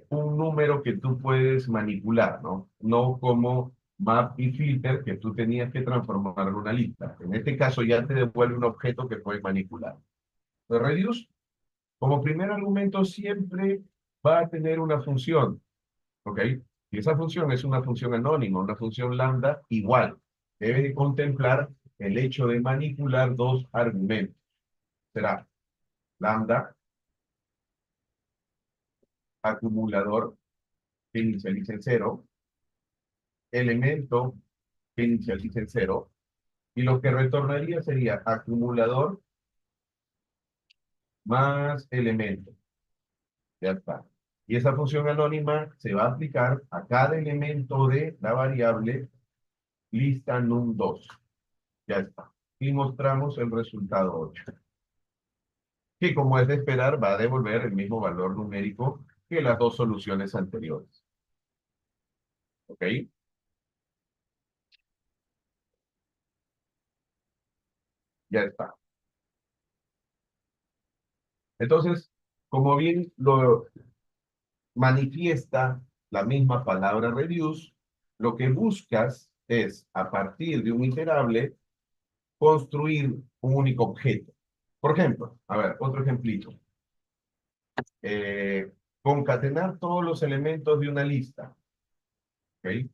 un número que tú puedes manipular, ¿no? No como map y filter que tú tenías que transformar en una lista. En este caso ya te devuelve un objeto que puedes manipular. Entonces, reduce, como primer argumento, siempre va a tener una función, ¿ok? Y esa función es una función anónima, una función lambda igual. Debe de contemplar el hecho de manipular dos argumentos. Será lambda acumulador que inicializa en cero, elemento que inicializa en cero, Y lo que retornaría sería acumulador más elemento. Ya está. Y esa función anónima se va a aplicar a cada elemento de la variable lista num2. Ya está. Y mostramos el resultado 8, que como es de esperar va a devolver el mismo valor numérico que las dos soluciones anteriores. ¿Ok? Ya está. Entonces, como bien lo manifiesta la misma palabra reduce, lo que buscas es, a partir de un iterable, construir un único objeto. Por ejemplo, a ver, otro ejemplito. Eh, concatenar todos los elementos de una lista. ¿Ok?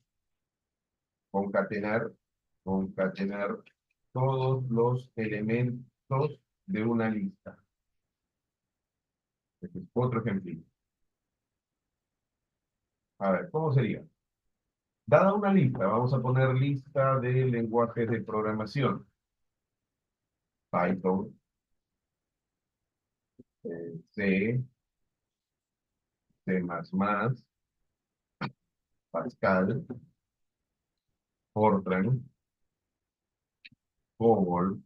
Concatenar, concatenar todos los elementos de una lista. Este es otro ejemplito. A ver, ¿cómo sería? Dada una lista, vamos a poner lista de lenguajes de programación. Python, C, C++, Pascal, Fortran, Google,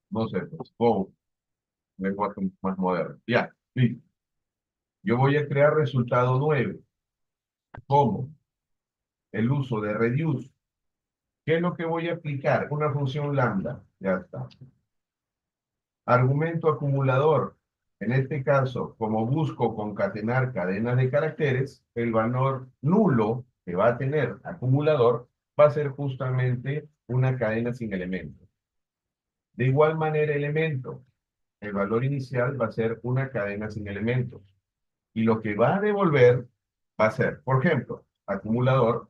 no sé, pues, Go, lenguaje más moderno. Ya, listo. Yo voy a crear resultado 9. ¿Cómo? El uso de reduce. ¿Qué es lo que voy a aplicar? Una función lambda. Ya está. Argumento acumulador. En este caso, como busco concatenar cadenas de caracteres, el valor nulo que va a tener acumulador va a ser justamente una cadena sin elementos. De igual manera, elemento. El valor inicial va a ser una cadena sin elementos. Y lo que va a devolver va a ser, por ejemplo, acumulador,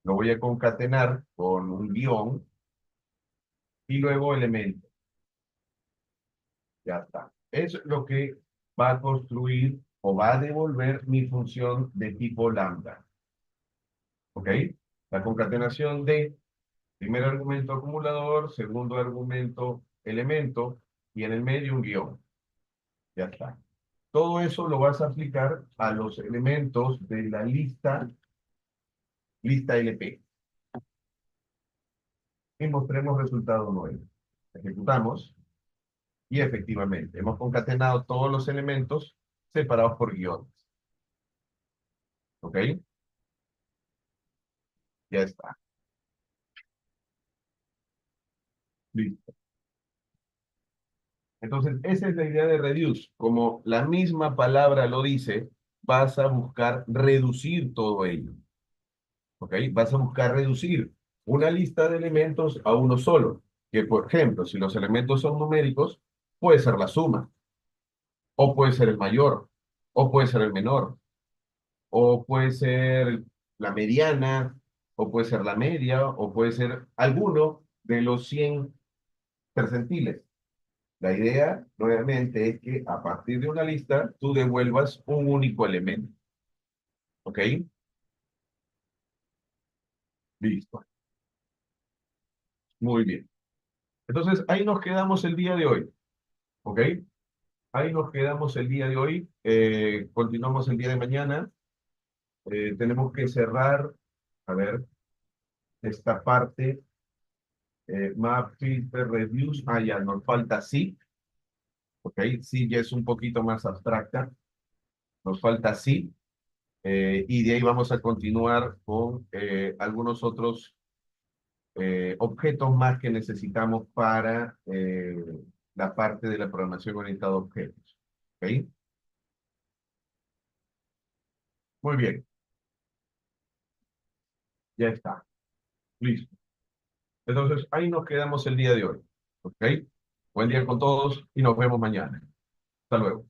lo voy a concatenar con un guión y luego elemento. Ya está. Es lo que va a construir o va a devolver mi función de tipo lambda. ¿Ok? La concatenación de primer argumento acumulador, segundo argumento elemento y en el medio un guión. Ya está. Todo eso lo vas a aplicar a los elementos de la lista LP. Y mostremos resultado 9. Ejecutamos y efectivamente hemos concatenado todos los elementos separados por guiones. ¿Ok? Ya está. Listo. Entonces, esa es la idea de reduce. Como la misma palabra lo dice, vas a buscar reducir todo ello. ¿Ok? Vas a buscar reducir una lista de elementos a uno solo. Que, por ejemplo, si los elementos son numéricos, puede ser la suma, o puede ser el mayor, o puede ser el menor, o puede ser la mediana, o puede ser la media, o puede ser alguno de los 100 percentiles. La idea, nuevamente, es que a partir de una lista tú devuelvas un único elemento. ¿Ok? Listo. Muy bien. Entonces, ahí nos quedamos el día de hoy. ¿Ok? Ahí nos quedamos el día de hoy. Continuamos el día de mañana. Tenemos que cerrar, a ver, esta parte. Map, filter, reduce. Ah, ya, nos falta sí. ¿Ok? Sí, ya es un poquito más abstracta. Nos falta sí. Y de ahí vamos a continuar con algunos otros objetos más que necesitamos para la parte de la programación orientada a objetos. ¿Ok? Muy bien, ya está. Listo. Entonces, ahí nos quedamos el día de hoy. ¿Ok? Buen día con todos y nos vemos mañana. Hasta luego.